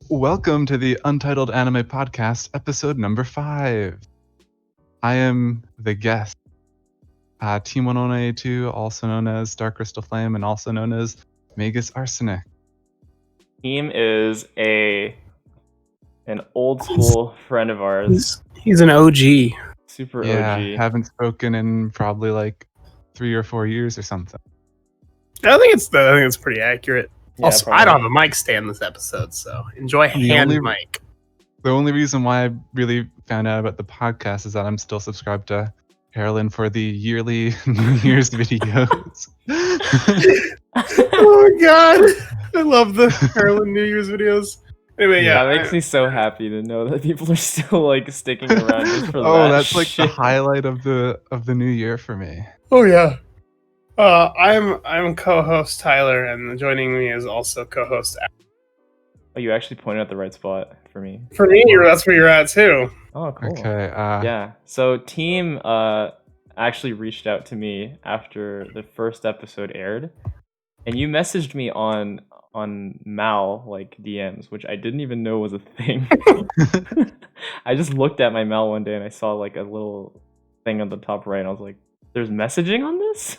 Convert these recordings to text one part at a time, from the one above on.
Welcome to the Untitled Anime Podcast, episode number 5. I am the guest, Team10182, also known as Dark Crystal Flame, and also known as Magus Arsenic. Team is an old school friend of ours. He's an OG. Super Yeah, OG. haven't spoken in probably like 3 or 4 years or something. I think it's pretty accurate. Yeah, also, probably. I don't have a mic stand this episode, so enjoy hand mic. The only reason why I really found out about the podcast is that I'm still subscribed to Heralen for the yearly New Year's videos. Oh god, I love the Heralen New Year's videos. Anyway, yeah, That makes me so happy to know that people are still like sticking around just for that. Oh, that's like shit. the highlight of the new year for me. Oh yeah. I'm co-host Tyler, and joining me is also co-host. Oh, you actually pointed at the right spot for me. For me, that's where you're at too. Oh, cool. Okay. Yeah. So Team actually reached out to me after the first episode aired, and you messaged me on Mal like DMs, which I didn't even know was a thing. I just looked at my Mal one day and I saw like a little thing on the top right, and I was like, "There's messaging on this?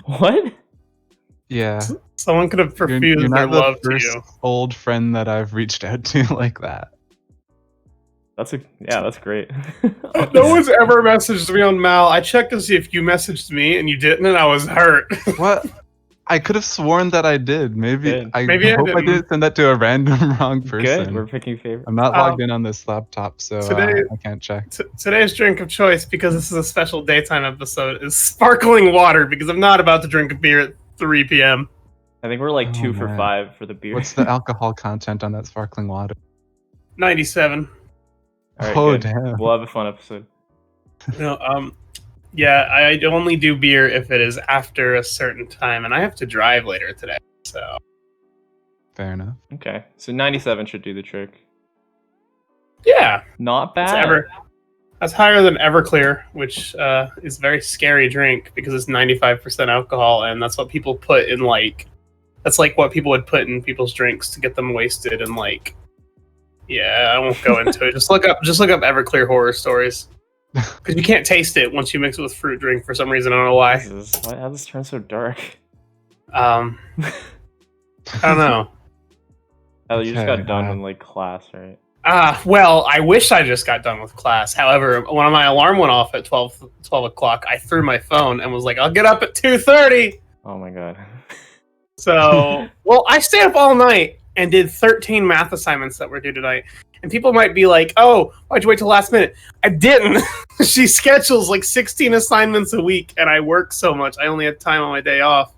What?" Yeah. Someone could have You're perfused their not love the to first you. old friend that I've reached out to like that. That's great. No one's ever messaged me on Mal. I checked to see if you messaged me, and you didn't, and I was hurt. What? I could have sworn that I did. Maybe Good. I Maybe I hope I didn't. didn't send that to a random wrong person. Good. We're picking favorites. I'm not logged in on this laptop, so Today- I can't check. Today's drink of choice, because this is a special daytime episode, is sparkling water, because I'm not about to drink a beer at 3 p.m. I think we're like Oh, 2 for man. 5 for the beer. What's the alcohol content on that sparkling water? 97. All right, Oh, good. damn. We'll have a fun episode. Yeah, I only do beer if it is after a certain time, and I have to drive later today, so. Fair enough. Okay, so 97 should do the trick. Yeah, Not that's bad. that's higher than Everclear, which is a very scary drink because it's 95% alcohol, and that's what people put in that's like what people would put in people's drinks to get them wasted, and yeah, I won't go into it. Just look up Everclear horror stories, because you can't taste it once you mix it with fruit drink for some reason. I don't know why. How does this turn so dark? I don't know. Oh, you just Okay, got done in class, right? Well, I wish I just got done with class. However, when my alarm went off at 12 o'clock, I threw my phone and was like, I'll get up at 2:30. Oh my god. So, well, I stayed up all night and did 13 math assignments that were due tonight. And people might be like, oh, why'd you wait till last minute? I didn't. She schedules 16 assignments a week, and I work so much. I only had time on my day off.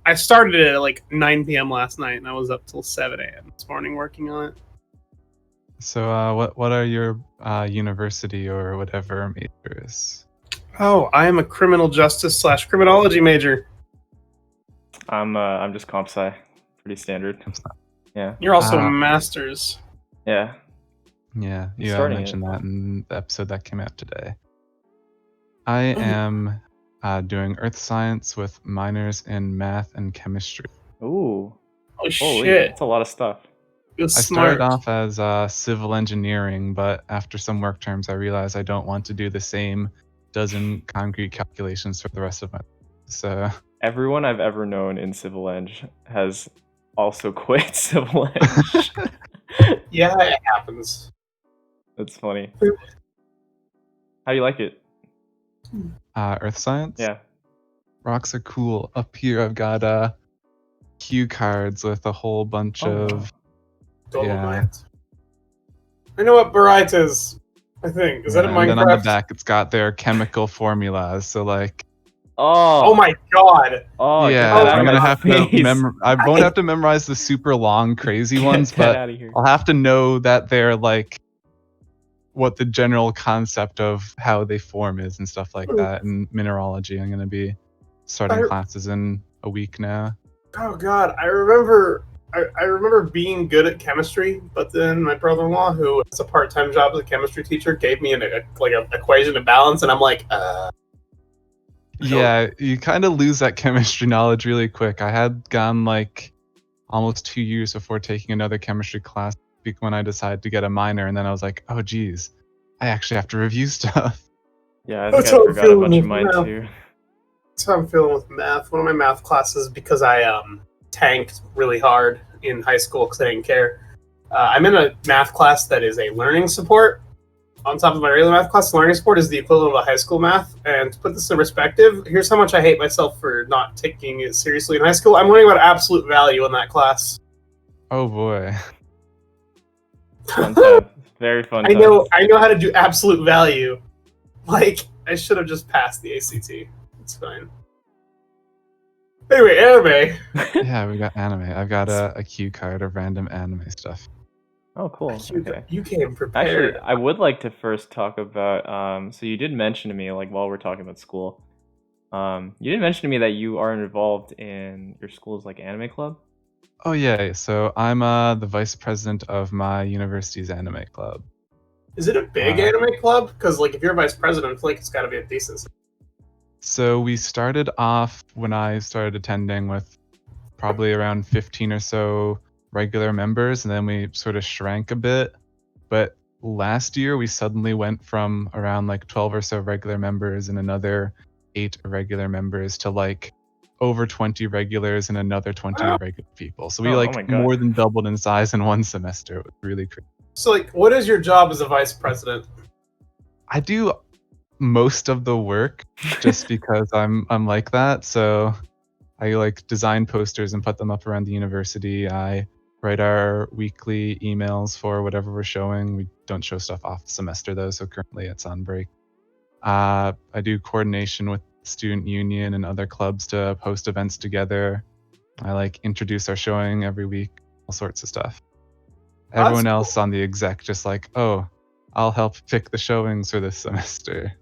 I started it at 9 p.m. last night, and I was up till 7 a.m. this morning working on it. So, what are your university or whatever majors? Oh, I am a criminal justice / criminology major. I'm just comp sci. Pretty standard. Yeah. You're also a master's. Yeah. Yeah, you Starting mentioned it. that in the episode that came out today. I am doing earth science with minors in math and chemistry. Ooh. Oh Holy, shit! that's a lot of stuff. It was I smart. started off as civil engineering, but after some work terms, I realized I don't want to do the same dozen concrete calculations for the rest of my life. So Everyone I've ever known in civil eng has also quit civil eng. Yeah, it happens. That's funny. How do you like it? earth science? Yeah. Rocks are cool. Up here, I've got cue cards with a whole bunch of. Dolomite. I know what barite is. I think is that in And then on the Minecraft? back, it's got their chemical formulas. So Oh my god! Oh, yeah, get that out I'm of gonna my have to face. I won't have to memorize the super long, crazy ones, Get but out of here. I'll have to know that they're what the general concept of how they form is and stuff like that. And mineralogy, I'm gonna be starting classes in a week now. Oh god, I remember being good at chemistry, but then my brother-in-law, who has a part-time job as a chemistry teacher, gave me an equation to balance, and I'm like, Yeah, you kind of lose that chemistry knowledge really quick. I had gone almost 2 years before taking another chemistry class when I decided to get a minor, and then I was like, oh geez, I actually have to review stuff. Yeah, I think I forgot a bunch of mine now. too. That's how I'm feeling with math. One of my math classes, because I tanked really hard in high school because I didn't care. I'm in a math class that is a learning support. On top of my regular math class, learning support is the equivalent of a high school math. And to put this in perspective, here's how much I hate myself for not taking it seriously in high school. I'm learning about absolute value in that class. Oh boy. Fun time. Very fun I time. know how to do absolute value. Like, I should have just passed the ACT. It's fine. Anyway, anime. Yeah, we got anime. I've got a cue card of random anime stuff. Oh, cool. Okay. You came prepared. Actually, I would like to first talk about. So you did mention to me, like while we're talking about school, you did mention to me that you are involved in your school's like anime club. Oh yeah, so I'm the vice president of my university's anime club. Is it a big anime club? Because like if you're vice president, I feel like it's got to be a decent. So we started off when I started attending with probably around 15 or so regular members, and then we sort of shrank a bit. But last year we suddenly went from around like 12 or so regular members and another 8 irregular members to like over 20 regulars and another 20 irregular people. So we more than doubled in size in one semester. It was really crazy. So like, what is your job as a vice president? I do most of the work just because I'm like that. So I like design posters and put them up around the university. I write our weekly emails for whatever we're showing. We don't show stuff off the semester though, so currently it's on break. I do coordination with student union and other clubs to post events together. I like introduce our showing every week, all sorts of stuff. Everyone else on the exec just like, oh, I'll help pick the showings for this semester.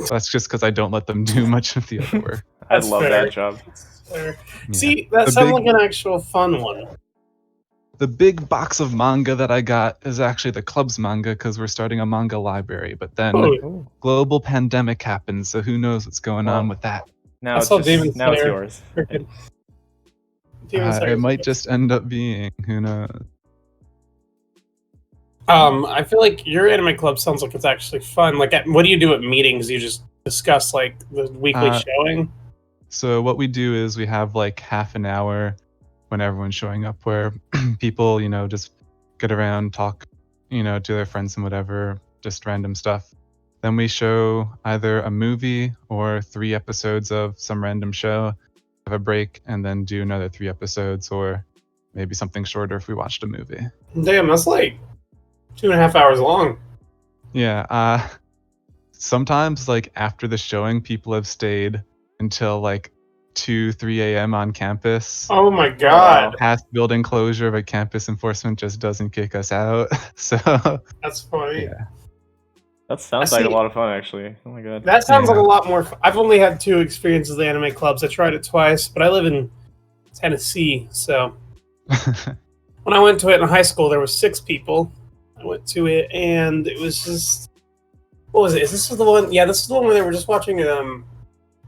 That's just because I don't let them do much of the other work. I love that job. Yeah. See, that sounds like an actual fun one. The big box of manga that I got is actually the club's manga because we're starting a manga library. But then global pandemic happens, so who knows what's going on with that. Now it's yours. It might just end up being, who knows. I feel like your anime club sounds like it's actually fun. Like, what do you do at meetings? You just discuss like the weekly showing? So what we do is we have like half an hour when everyone's showing up where people, just get around, talk, to their friends and whatever, just random stuff. Then we show either a movie or 3 episodes of some random show, have a break, and then do another 3 episodes or maybe something shorter if we watched a movie. Damn, that's like 2.5 hours long. Yeah. Sometimes like after the showing, people have stayed until like 2-3 a.m. on campus. Oh my god. Past building closure, but campus enforcement just doesn't kick us out. So that's funny. Yeah. That sounds like a lot of fun, actually. Oh my god. That sounds like a lot more fun. I've only had 2 experiences with anime clubs. I tried it twice, but I live in Tennessee, so when I went to it in high school, there were 6 people. I went to it, and it was just... What was it? Is this the one? Yeah, this is the one where they were just watching a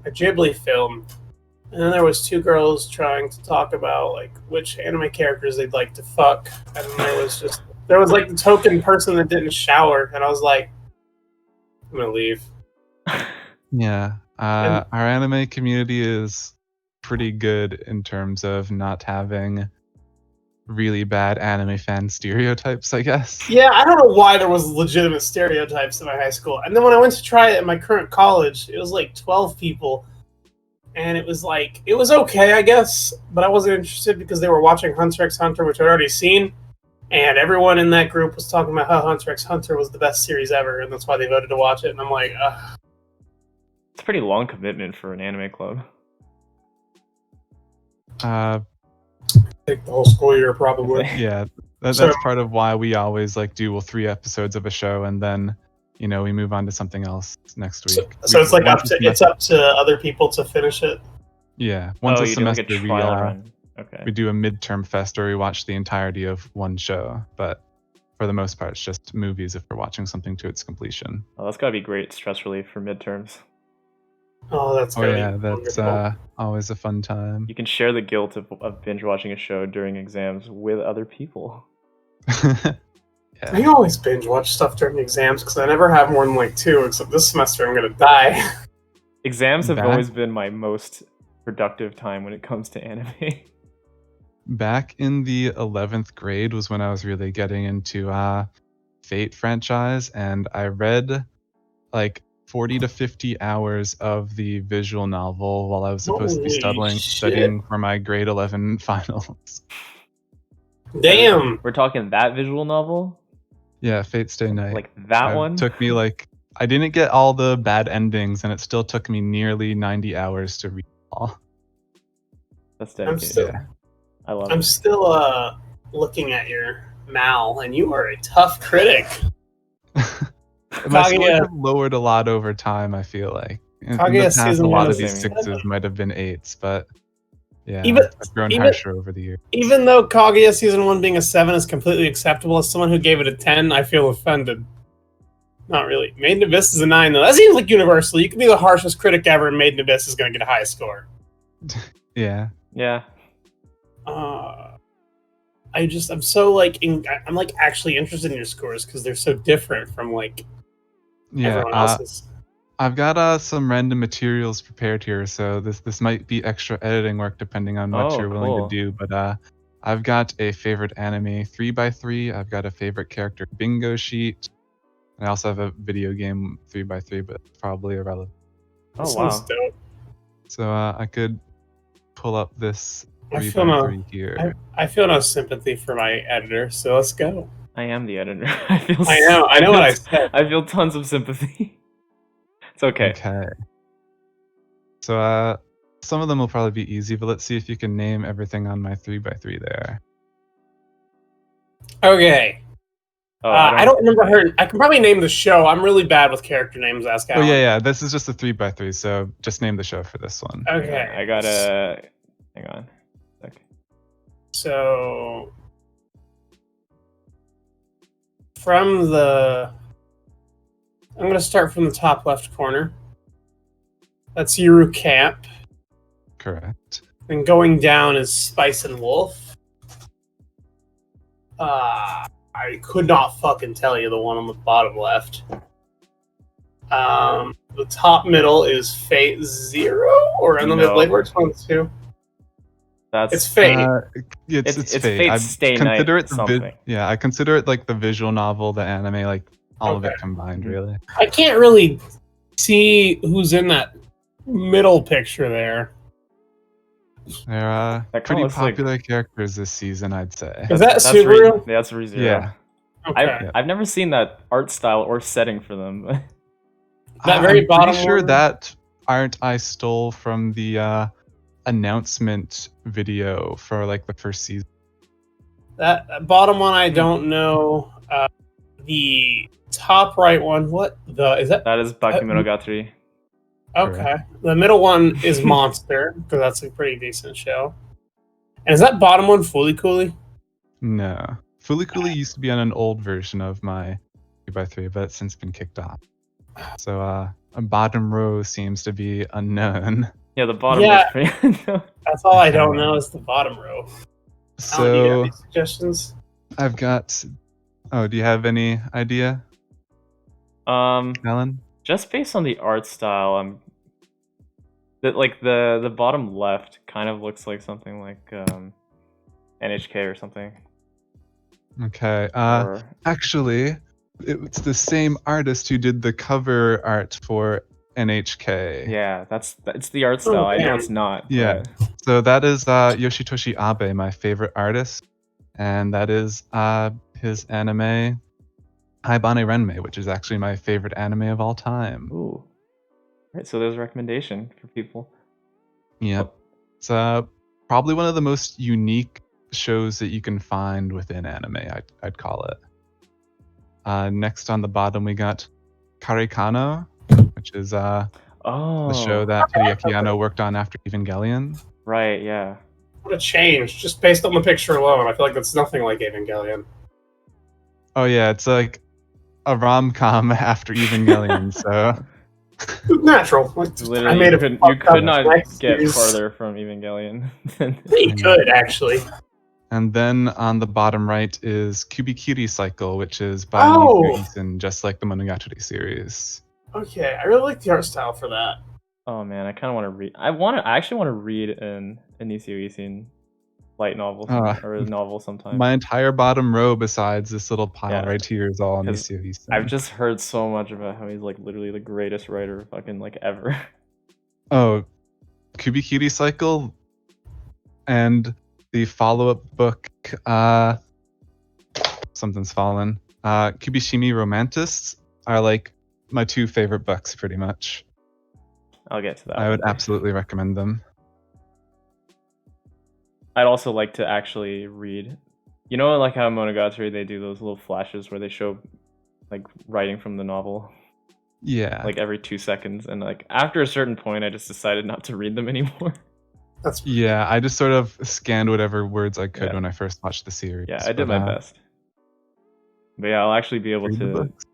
Ghibli film. And then there was 2 girls trying to talk about like which anime characters they'd like to fuck. And there was like the token person that didn't shower, and I was like, I'm gonna leave. Yeah. Our anime community is pretty good in terms of not having really bad anime fan stereotypes, I guess. Yeah, I don't know why there was legitimate stereotypes in my high school. And then when I went to try it at my current college, it was like 12 people. And it was like, it was okay, I guess, but I wasn't interested because they were watching Hunter x Hunter, which I'd already seen, and everyone in that group was talking about how Hunter x Hunter was the best series ever, and that's why they voted to watch it, and I'm like, ugh. It's a pretty long commitment for an anime club. Take the whole school year, probably. Yeah, that's part of why we always like do 3 episodes of a show, and then we move on to something else next week. So it's like it's up to other people to finish it. Yeah, once a semester we do a midterm fest where we watch the entirety of one show, but for the most part, it's just movies if we're watching something to its completion. Oh, that's gotta be great stress relief for midterms. Oh, that's that's always a fun time. You can share the guilt of binge watching a show during exams with other people. I always binge watch stuff during exams because I never have more than like 2, except this semester I'm gonna die. Exams have always been my most productive time when it comes to anime. Back in the 11th grade was when I was really getting into Fate franchise, and I read like 40 to 50 hours of the visual novel while I was supposed to be studying for my grade 11 finals. Damn. We're talking that visual novel? Yeah, Fate Stay Night. Like that one? Took me like, I didn't get all the bad endings, and it still took me nearly 90 hours to read all. That's dedicated. I love it. I'm still looking at your Mal, and you are a tough critic. My scores have lowered a lot over time, I feel like. In the past, a lot of these 6s might have been 8s, but yeah, I've grown harsher over the years. Even though Kaguya Season 1 being a 7 is completely acceptable, as someone who gave it a 10, I feel offended. Not really. Made in Abyss is a 9, though. That seems like universal. You can be the harshest critic ever, and Made in Abyss is going to get a high score. Yeah. Yeah. I'm so like I'm like actually interested in your scores because they're so different from like everyone else's. I've got some random materials prepared here, so this might be extra editing work depending on what you're willing to do. But I've got a favorite anime 3x3. I've got a favorite character bingo sheet. I also have a video game 3x3, but it's probably irrelevant. Oh wow! So I could pull up this 3x3 here. I feel no sympathy for my editor, so let's go. I am the editor. I know what I said. I feel tons of sympathy. It's okay. Okay. So some of them will probably be easy, but let's see if you can name everything on my 3x3 there. Okay. I don't remember her. I can probably name the show. I'm really bad with character names. Ask Alan. Oh yeah. This is just a 3x3, so just name the show for this one. Okay. I gotta. Hang on. Okay. So I'm gonna start from the top left corner. That's Yuru Camp. Correct. And going down is Spice and Wolf. I could not fucking tell you the one on the bottom left. The top middle is Fate Zero, or in the middle, like which one too? It's Fate. It's Fate. I Stay consider Night it I consider it like the visual novel, the anime, like all of it combined, really. I can't really see who's in that middle picture there. They're pretty popular characters this season, I'd say. Is that Subaru? That's ReZero. Yeah. Okay. I've never seen that art style or setting for them. That very bottom. I'm pretty sure that art I stole from the announcement video for like the first season. That bottom one, I don't know. The top right one, is that? That is Bakemonogatari. Okay. Correct. The middle one is Monster, because that's a pretty decent show. And is that bottom one Fooly Cooly? No. Fooly Cooly used to be on an old version of my 3x3, but it's since been kicked off. So a bottom row seems to be unknown. Yeah, the bottom row is pretty unknown. That's all I don't know is the bottom row. So, do you have any suggestions? I've got... Oh, do you have any idea? Alan? Just based on the art style, the bottom left kind of looks like something like NHK or something. Okay. Actually, it's the same artist who did the cover art for NHK. Yeah, it's the art style. I know it's not. Yeah. But... So that is Yoshitoshi Abe, my favorite artist, and that is his anime Haibane Renmei, which is actually my favorite anime of all time. Ooh. Right, so there's a recommendation for people. Yep. It's probably one of the most unique shows that you can find within anime, I'd call it. Next on the bottom, we got Karekano, which is the show that Hideaki Anno worked on after Evangelion. Right, yeah. What a change, just based on the picture alone. I feel like that's nothing like Evangelion. Oh yeah, it's like a rom-com after Evangelion, so... Natural. Literally, you could not get farther from Evangelion. You could, actually. And then on the bottom right is Kubikiri Cycle, which is by Oh! Mizu Isin, just like the Monogatari series. Okay, I really like the art style for that. Oh man, I kind of want to read. I actually want to read an Nisio Isin light novel or a novel sometime. My entire bottom row, besides this little pile Yeah. right here, is all 'Cause Nisio Isin. I've just heard so much about how he's like literally the greatest writer fucking like ever. Oh, Kubikiri Cycle and the follow-up book, Something's Fallen. Kubishimi Romantists are like my two favorite books, pretty much. I'll get to that. I would later. absolutely recommend them. I'd also like to actually read. You know, like how Monogatari they do those little flashes where they show like writing from the novel. Yeah. Like every 2 seconds, and like after a certain point, I just decided not to read them anymore. Yeah, I just sort of scanned whatever words I could Yeah. when I first watched the series. Yeah, I did my best. But yeah, I'll actually be able read the to books.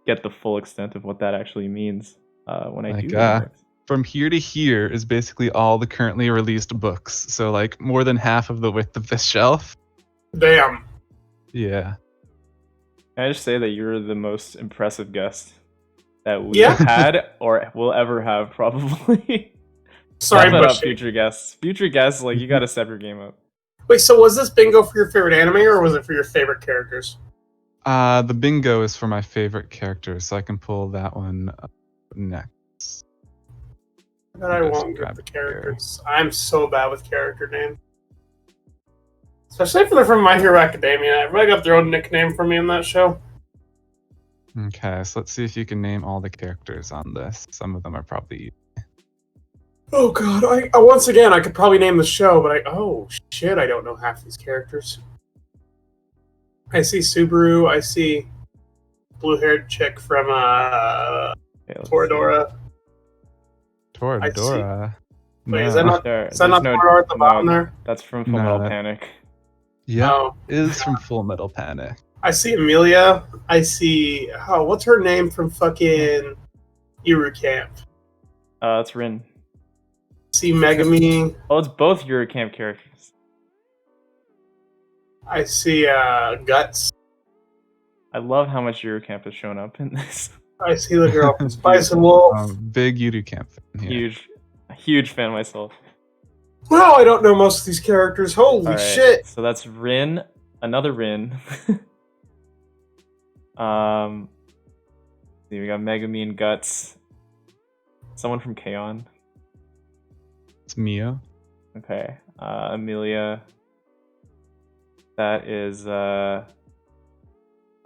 get the full extent of what that actually means when I Like, do read the books. From here to here is basically all the currently released books. So like more than half of the width of this shelf. Damn. Yeah. Can I just say that you're the most impressive guest that we Yeah. have had or will ever have, probably. Sorry, Step it up, Bushy. future guests. Future guests, like, you gotta step your game up. Wait, so was this bingo for your favorite anime, or was it for your favorite characters? The bingo is for my favorite characters, so I can pull that one up next. But I Yes, won't grab get the it here. characters. I'm so bad with character names. Especially if they're from My Hero Academia. Everybody got their own nickname for me in that show. Okay, so let's see if you can name all the characters on this. Some of them are probably Oh god, I once again, I could probably name the show, but oh shit, I don't know half these characters. I see Subaru, I see blue-haired chick from Okay, let's see. Toradora. Toradora. Wait, is that not There's Toradora at the bottom there? That's from Full Metal No. Panic. Yeah, Oh. is from Full Metal Panic. I see Amelia. I see what's her name from fucking Iru Camp? It's Rin. See Megami. Oh, it's both Eurocamp characters. I see Guts. I love how much Eurocamp has shown up in this. I see the girl from Spice and Wolf. Big Yudu Camp fan here. Huge fan myself. Wow, I don't know most of these characters. Holy All right, shit! so that's Rin, another Rin. See, we got Megami and Guts. Someone from K-On! It's Mio. Okay. Amelia. That is oh,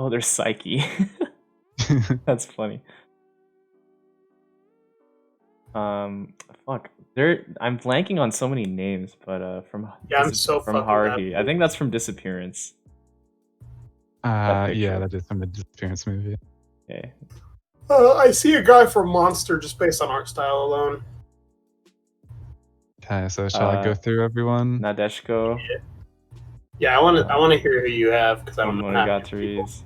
there's Psyche. That's funny. Fuck. I'm blanking on so many names, but I'm so from fucking Haruhi. bad. I think that's from Disappearance. Yeah, picture. that is from the Disappearance movie. Okay. I see a guy from Monster just based on art style alone. Okay, so shall I go through everyone? Nadeshiko. Yeah, I want to hear who you have because I don't know half these people. Monogataris.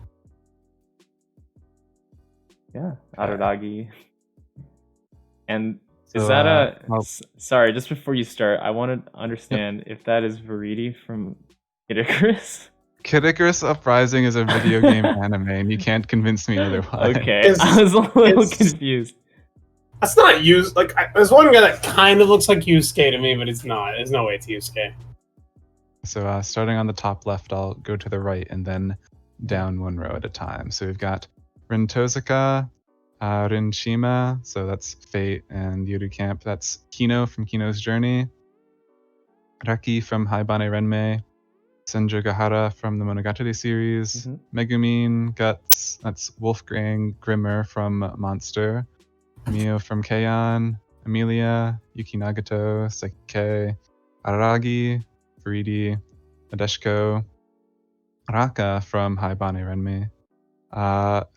Yeah, Araragi. And is So, that well- sorry, just before you start, I want to understand if that is Veriti from Kid Icarus? Kid Icarus Uprising is a video game anime, and you can't convince me otherwise. Okay, I was a little confused. That's not used. Like, there's one guy that kind of looks like Yusuke to me, but it's not. There's no way it's Yusuke. So starting on the top left, I'll go to the right and then down one row at a time. So we've got Rin Tozuka, Rin Shima, so that's Fate and Yuru Camp. That's Kino from Kino's Journey, Raki from Haibane Renmei, Senju Gahara from the Monogatari series, Megumin, Guts, that's Wolfgang Grimmer from Monster, Mio from K-On!, Amelia, Yuki Nagato, Sekike, Araragi, Veriti, Nadeshiko, Raka from Haibane Renmei,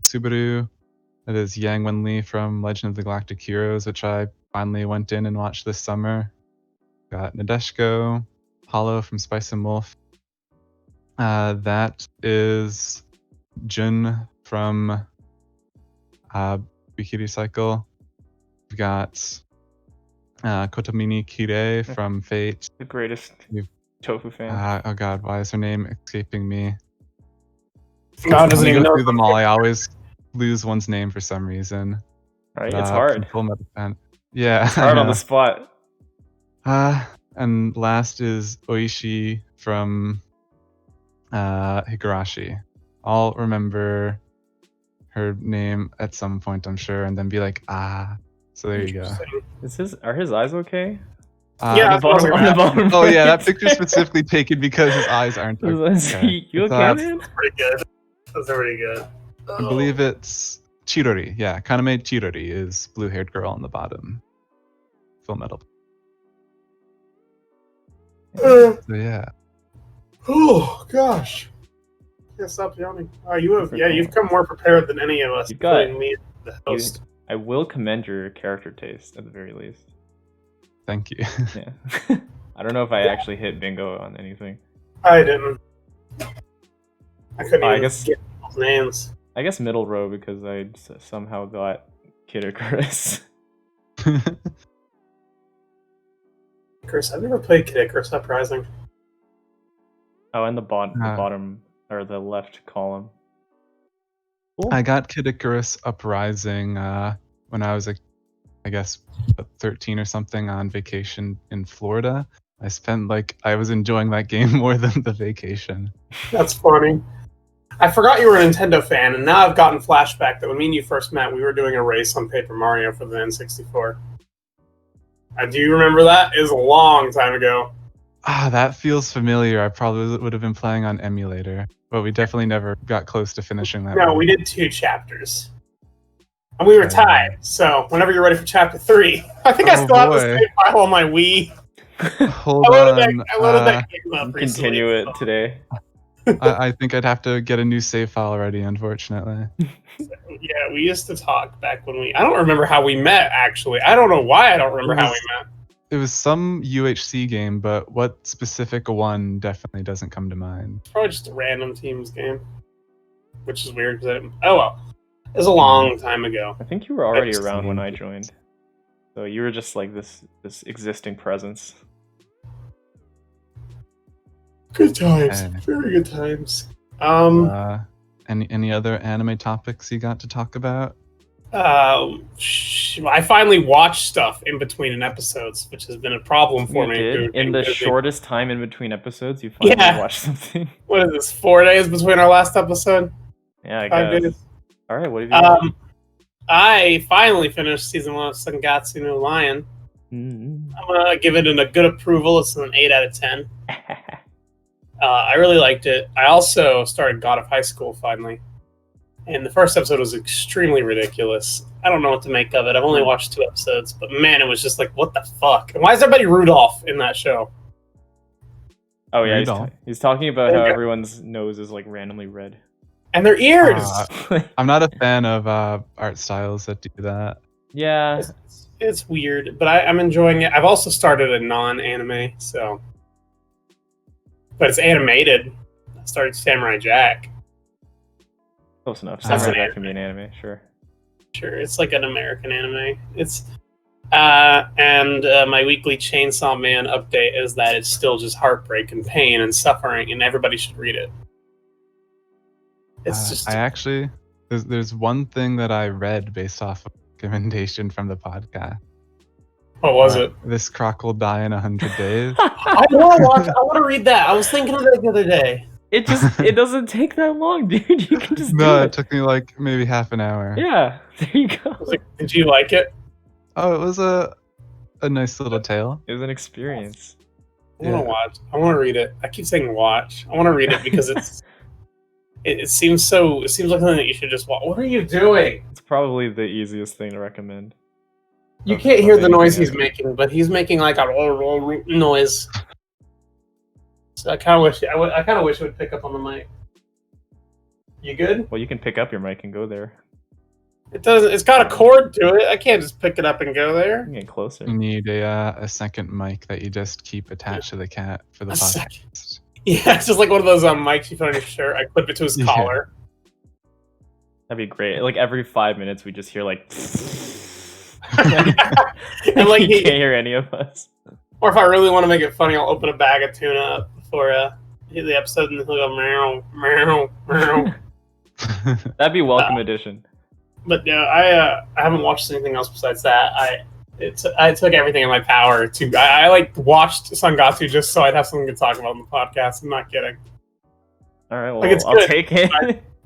Subaru, that is Yang Wenli from Legend of the Galactic Heroes, which I finally went in and watched this summer. Got Nadeshiko, Hollow from Spice and Wolf. That is Jun from Bikini Cycle. We've got Kotomini Kirei from Fate. The greatest. Tofu fan. Oh god, why is her name escaping me? God doesn't When I even go know. through them all, I always lose one's name for some reason. Right? But, It's hard. Full Metal Fan. Yeah, It's hard I on the know. spot. And last is Oishi from Higurashi. I'll remember her name at some point, I'm sure, and then be like, So there you go. Are his eyes okay? Yeah, on the bottom, on the bottom Oh yeah, that right. picture's specifically taken because his eyes aren't okay. You It's, okay, man? pretty good. That's pretty good. I believe it's Chirori. Yeah, Kaname Chirori is blue-haired girl on the bottom. Full Metal. So yeah. Oh gosh. Can't stop yawning. You've come more prepared than any of us, You've got- including me, the host. I will commend your character taste at the very least. Thank you. Yeah. I don't know if I actually hit bingo on anything. I didn't. I couldn't I even guess- get people's names. I guess middle row because I somehow got Kid Icarus. Chris, I've never played Kid Icarus, surprising. Oh, and the bottom or the left column. Cool. I got Kid Icarus Uprising when I was, I guess, 13 or something on vacation in Florida. I was enjoying that game more than the vacation. That's funny. I forgot you were a Nintendo fan, and now I've gotten flashback that when me and you first met, we were doing a race on Paper Mario for the N64. Do you remember that? It was a long time ago. That feels familiar. I probably would have been playing on emulator, but we definitely never got close to finishing that. No, we did 2 chapters. And we were tied, so whenever you're ready for chapter 3, I think I still have the save file on my Wii. Hold I loaded on. that game up recently, Continue it so- today. I think I'd have to get a new save file already, unfortunately. Yeah, we used to talk back when I don't remember how we met, actually. I don't know why I don't remember how we met. It was some UHC game, but what specific one definitely doesn't come to mind. Probably just a random teams game. Which is weird, because oh well. It was a long time ago. I think you were already Excellent. around when I joined. So you were just like this existing presence. Good times. Okay. Very good times. Any other anime topics you got to talk about? I finally watched stuff in between episodes, which has been a problem for You me. did? In the Busy. shortest time in between episodes, you finally Yeah. watched something. What is this? 4 days between our last episode? Yeah, I 5 guess. days. All right, what have you got? I finally finished season 1 of Sangatsu no Lion. Mm. I'm gonna give it a good approval. It's an 8 out of 10. I really liked it. I also started God of High School finally. And the first episode was extremely ridiculous. I don't know what to make of it. I've only watched 2 episodes, but man, it was just like, what the fuck? And why is everybody Rudolph in that show? Oh yeah, Rudolph. he's talking about how Okay. everyone's nose is like randomly red. And their ears! I'm not a fan of art styles that do that. Yeah, It's weird, but I'm enjoying it. I've also started a non-anime, so... But it's animated. I started Samurai Jack. close enough. That's Samurai an Jack can be an anime, sure. Sure, it's like an American anime. It's and my weekly Chainsaw Man update is that it's still just heartbreak and pain and suffering, and everybody should read it. It's just I actually there's one thing that I read based off of recommendation from the podcast. what was it? This croc will die in 100 days. I want to read that. I was thinking of that the other day. It doesn't take that long, dude. You can just do No, it. it took me like maybe half an hour. Yeah, there you go. I was like, did you like it? Oh, it was a nice little tale. It was an experience. I want to watch. I want to read it. I keep saying watch. I want to read it because it seems like something that you should just watch. What are you doing? It's probably the easiest thing to recommend. You Of- can't of hear the anything noise he's ever. making, but he's making like a noise. So I kind of wish it would pick up on the mic. You good? Well, you can pick up your mic and go there. It doesn't. It's got a cord to it. I can't just pick it up and go You there. can get closer. You need a second mic that you just keep attached to the cat for the A second. podcast. Yeah, it's just like one of those mics you put on your shirt. I clip it to his Yeah. collar. That'd be great. Like every 5 minutes, we just hear like. And like you can't hear any of us. or if I really want to make it funny, I'll open a bag of tuna up before the episode, and he'll go meow, meow, meow. That'd be welcome addition. But I haven't watched anything else besides that. I took everything in my power to. I like watched Sangatsu just so I'd have something to talk about on the podcast. I'm not kidding. All right, well, Like, it's I'll good. take it.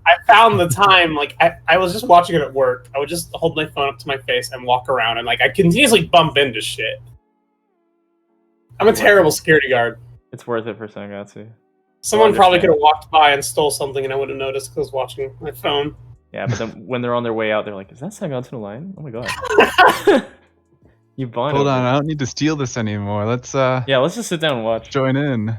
I found the time, like, I was just watching it at work. I would just hold my phone up to my face and walk around, and, like, I continuously bump into shit. I'm a terrible security guard. It's worth it for Sangatsu. Someone probably understand. could have walked by and stole something, and I would have noticed because I was watching my phone. Yeah, but then when they're on their way out, they're like, "Is that Sangatsu no line? Oh my god!" You bond. Hold over on, it. I don't need to steal this anymore. Let's Yeah, let's just sit down and watch. join in.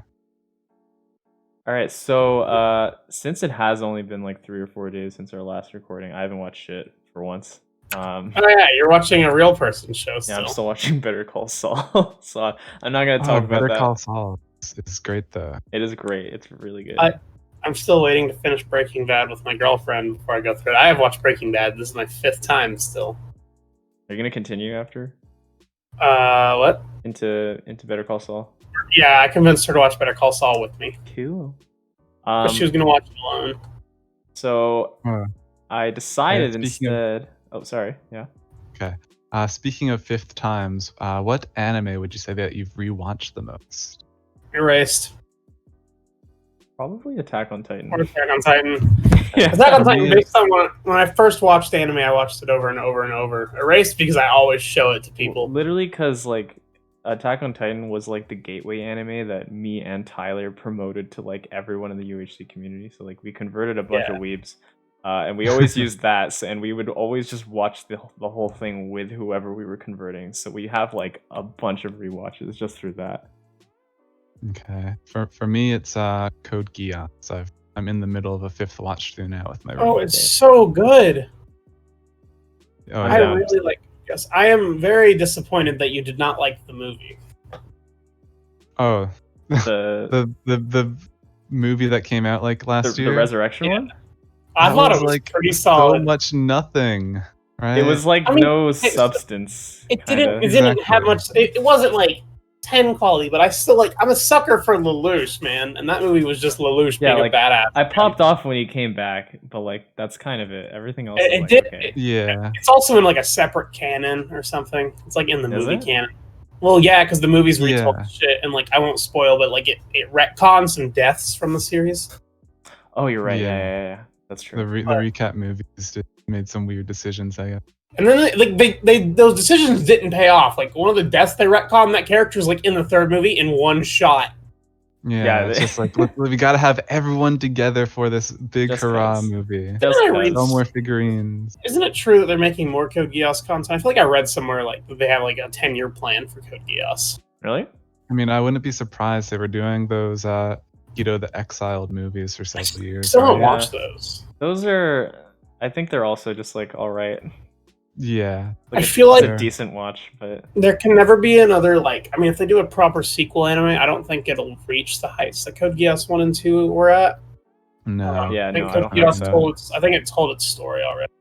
All right, so since it has only been like 3 or 4 days since our last recording, I haven't watched shit for once. Oh yeah, you're watching a real person show Yeah, still. I'm still watching Better Call Saul, so I'm not gonna talk about Better that. Call Saul. It's great though. It is great. It's really good. I'm still waiting to finish Breaking Bad with my girlfriend before I go through it. I have watched Breaking Bad. This is my 5th time still. Are you gonna continue after What? into Better Call Saul? Yeah, I convinced her to watch Better Call Saul with me. Cool. But she was gonna watch it alone. So Huh. I decided Yeah, speaking of- instead. Oh, sorry. Yeah. Speaking of 5th times, what anime would you say that you've rewatched the most? Erased. Probably Attack on Titan. Or Attack on Titan. Yeah. Attack on For Titan, me, based on when I first watched anime, I watched it over and over and over. Erased because I always show it to people. Literally, because like Attack on Titan was like the gateway anime that me and Tyler promoted to like everyone in the UHC community. So like we converted a bunch of weebs, and we always used that. And we would always just watch the whole thing with whoever we were converting. So we have like a bunch of rewatches just through that. Okay. For me, it's Code Geass. I'm in the middle of a 5th watch through now with my. Oh, roommate. it's so good. Oh, I yeah. really like. Yes, I am very disappointed that you did not like the movie. Oh, The the movie that came out like last the year. resurrection Yeah. one. I That thought was, it was like, pretty so solid. much nothing, right? It was like I mean, no it's- substance. It kinda. didn't. It didn't have much. It wasn't like 10 quality, but I still like. I'm a sucker for Lelouch, man, and that movie was just Lelouch Yeah, being like, a badass. I popped off when he came back, but like that's kind of it. Everything else It is like did- okay. Yeah. It's also in like a separate canon or something. It's like in the Is movie it? canon. Well, yeah, because the movies retold Yeah. the shit, and like I won't spoil, but like it retcons some deaths from the series. Oh, you're right. Yeah. Yeah. That's true. The recap movies just made some weird decisions, I guess. And then they those decisions didn't pay off. Like one of the deaths they retconned, that character is like in the 3rd movie in one shot. Yeah, Yeah, it's they- just like we gotta have everyone together for this big Just hurrah 'cause. movie. Just I 'cause. read- No more figurines. Isn't it true that they're making more Code Geass content? I feel like I read somewhere like that they have like a 10-year plan for Code Geass. Really? I mean, I wouldn't be surprised they were doing those Hito the Exiled movies for several years. Still don't right? watch those. Those are. I think they're also just like all right. Yeah. Like I feel it's like a decent watch, but there can never be another like. I mean, if they do a proper sequel anime, I don't think it'll reach the heights that Code Geass 1 and 2 were at. No. Yeah, I think no, I Code don't think Geass so. told its. I think it told its story already.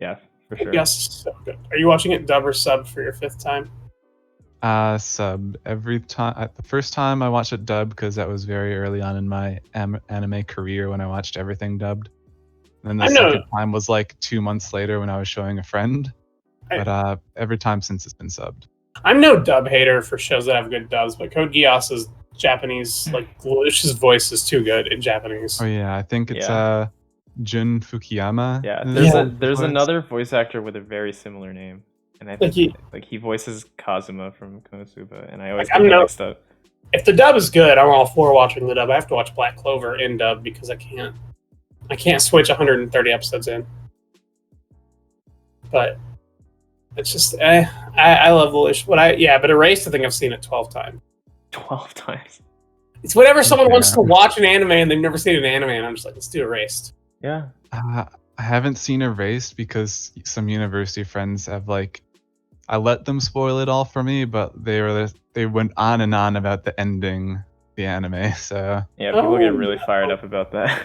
yeah, for Code sure. Geass is so good. Are you watching it dub or sub for your 5th time? Sub every time. The first time I watched it dubbed because that was very early on in my anime career when I watched everything dubbed. And then I the know. second time was like 2 months later when I was showing a friend. But every time since it's been subbed. I'm no dub hater for shows that have good dubs, but Code Geass's Japanese, like Lelouch's voice is too good in Japanese. Oh yeah, I think it's Yeah. Jun Fukuyama. Yeah, is there's the there's voice. another voice actor with a very similar name, and I Like think he- he voices Kazuma from Konosuba, and I always Like, I'm get no- mixed up. If the dub is good, I'm all for watching the dub. I have to watch Black Clover in dub because I can't switch 130 episodes in. But it's just I love Lelouch. But Erased, I think I've seen it 12 times. 12 times. It's whenever someone Yeah. wants to watch an anime and they've never seen an anime, and I'm just like, let's do Erased. Yeah. I haven't seen Erased because some university friends have like, I let them spoil it all for me, but they went on and on about the ending, the anime. So Yeah, people get Oh, really fired up about that.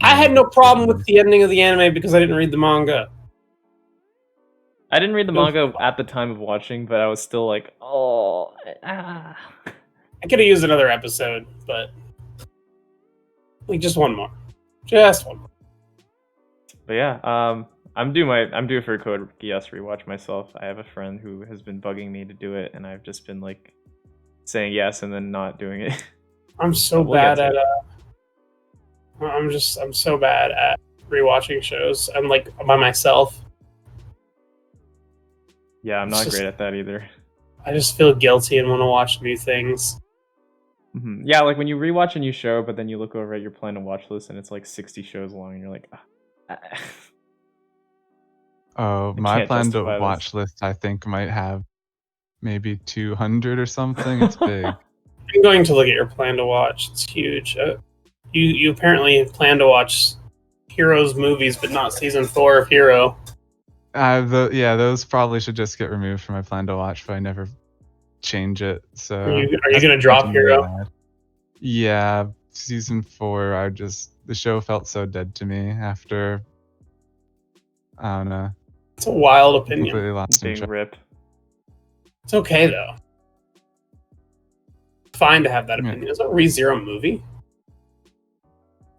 I had no problem with the ending of the anime because I didn't read the manga. I didn't read the No. manga at the time of watching, but I was still like, oh, I could have used another episode, but like just one more. Just one more. But yeah, I'm due for a Code Geass rewatch myself. I have a friend who has been bugging me to do it, and I've just been like saying yes and then not doing it. I'm so bad at I'm so bad at rewatching shows. I'm like by myself. Yeah, I'm not great at that either. I just feel guilty and want to watch new things. Mm-hmm. Yeah, like when you rewatch a new show, but then you look over at your plan to watch list and it's like 60 shows long, and you're like, Oh, my plan to watch list I think might have maybe 200 or something. It's big. I'm going to look at your plan to watch. It's huge. You apparently plan to watch Hero's movies, but not season 4 of Hero. Those probably should just get removed from my plan to watch, but I never change it. So are you gonna drop Hero? Bad. Yeah, season 4. The show felt so dead to me after. I don't know. It's a wild opinion. Big rip. It's okay though. Fine to have that opinion. Is it a ReZero movie?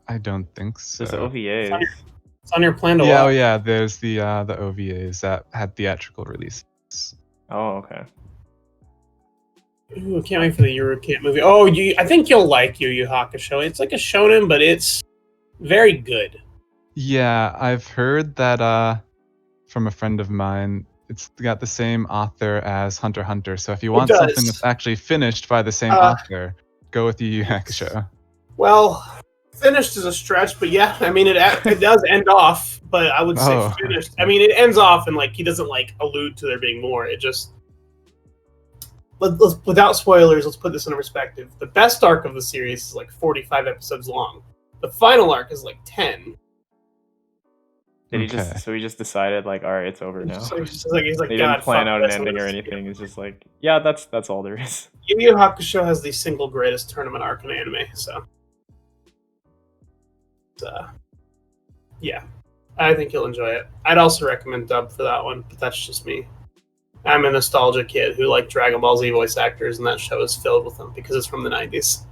I don't think so. There's OVAs. It's on your plan to watch. Oh yeah, there's the OVAs that had theatrical releases. Oh, okay. Ooh, I can't wait for the Euro Camp movie. Oh, I think you'll like Yu Yu Hakusho. It's like a shonen, but it's very good. Yeah, I've heard that from a friend of mine. It's got the same author as Hunter x Hunter. So if you want something that's actually finished by the same author, go with Yu Yu Hakusho. Well, finished is a stretch, but yeah, I mean it does end off, but I would say finished. I mean it ends off and like he doesn't like allude to there being more. It just let's without spoilers, let's put this into perspective. The best arc of the series is like 45 episodes long. The final arc is like 10. Did he just decided like, all right, it's over now. He's like, he didn't plan out an ending or anything. It's just like, yeah, that's all there is. Yu Yu Hakusho has the single greatest tournament arc in anime, so yeah, I think you'll enjoy it. I'd also recommend dub for that one, but that's just me. I'm a nostalgia kid who liked Dragon Ball Z voice actors, and that show is filled with them because it's from the 90s.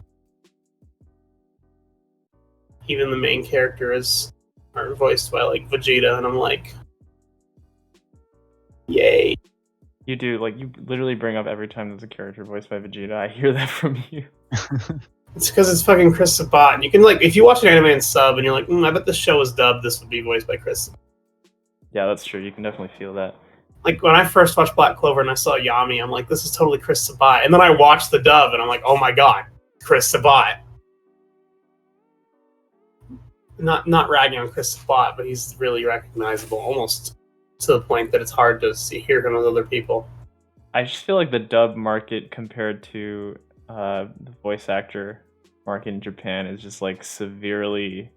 Even the main characters are voiced by like Vegeta, and I'm like, yay. You do, like, you literally bring up every time there's a character voiced by Vegeta. I hear that from you. It's because it's fucking Chris Sabat. And you can, like, if you watch an anime and sub and you're like, I bet this show was dubbed, this would be voiced by Chris. Yeah, that's true. You can definitely feel that. Like, when I first watched Black Clover and I saw Yami, I'm like, this is totally Chris Sabat. And then I watched the dub and I'm like, oh my god, Chris Sabat. Not ragging on Chris Sabat, but he's really recognizable, almost to the point that it's hard to hear him with other people. I just feel like the dub market compared to the voice actor market in Japan is just like severely,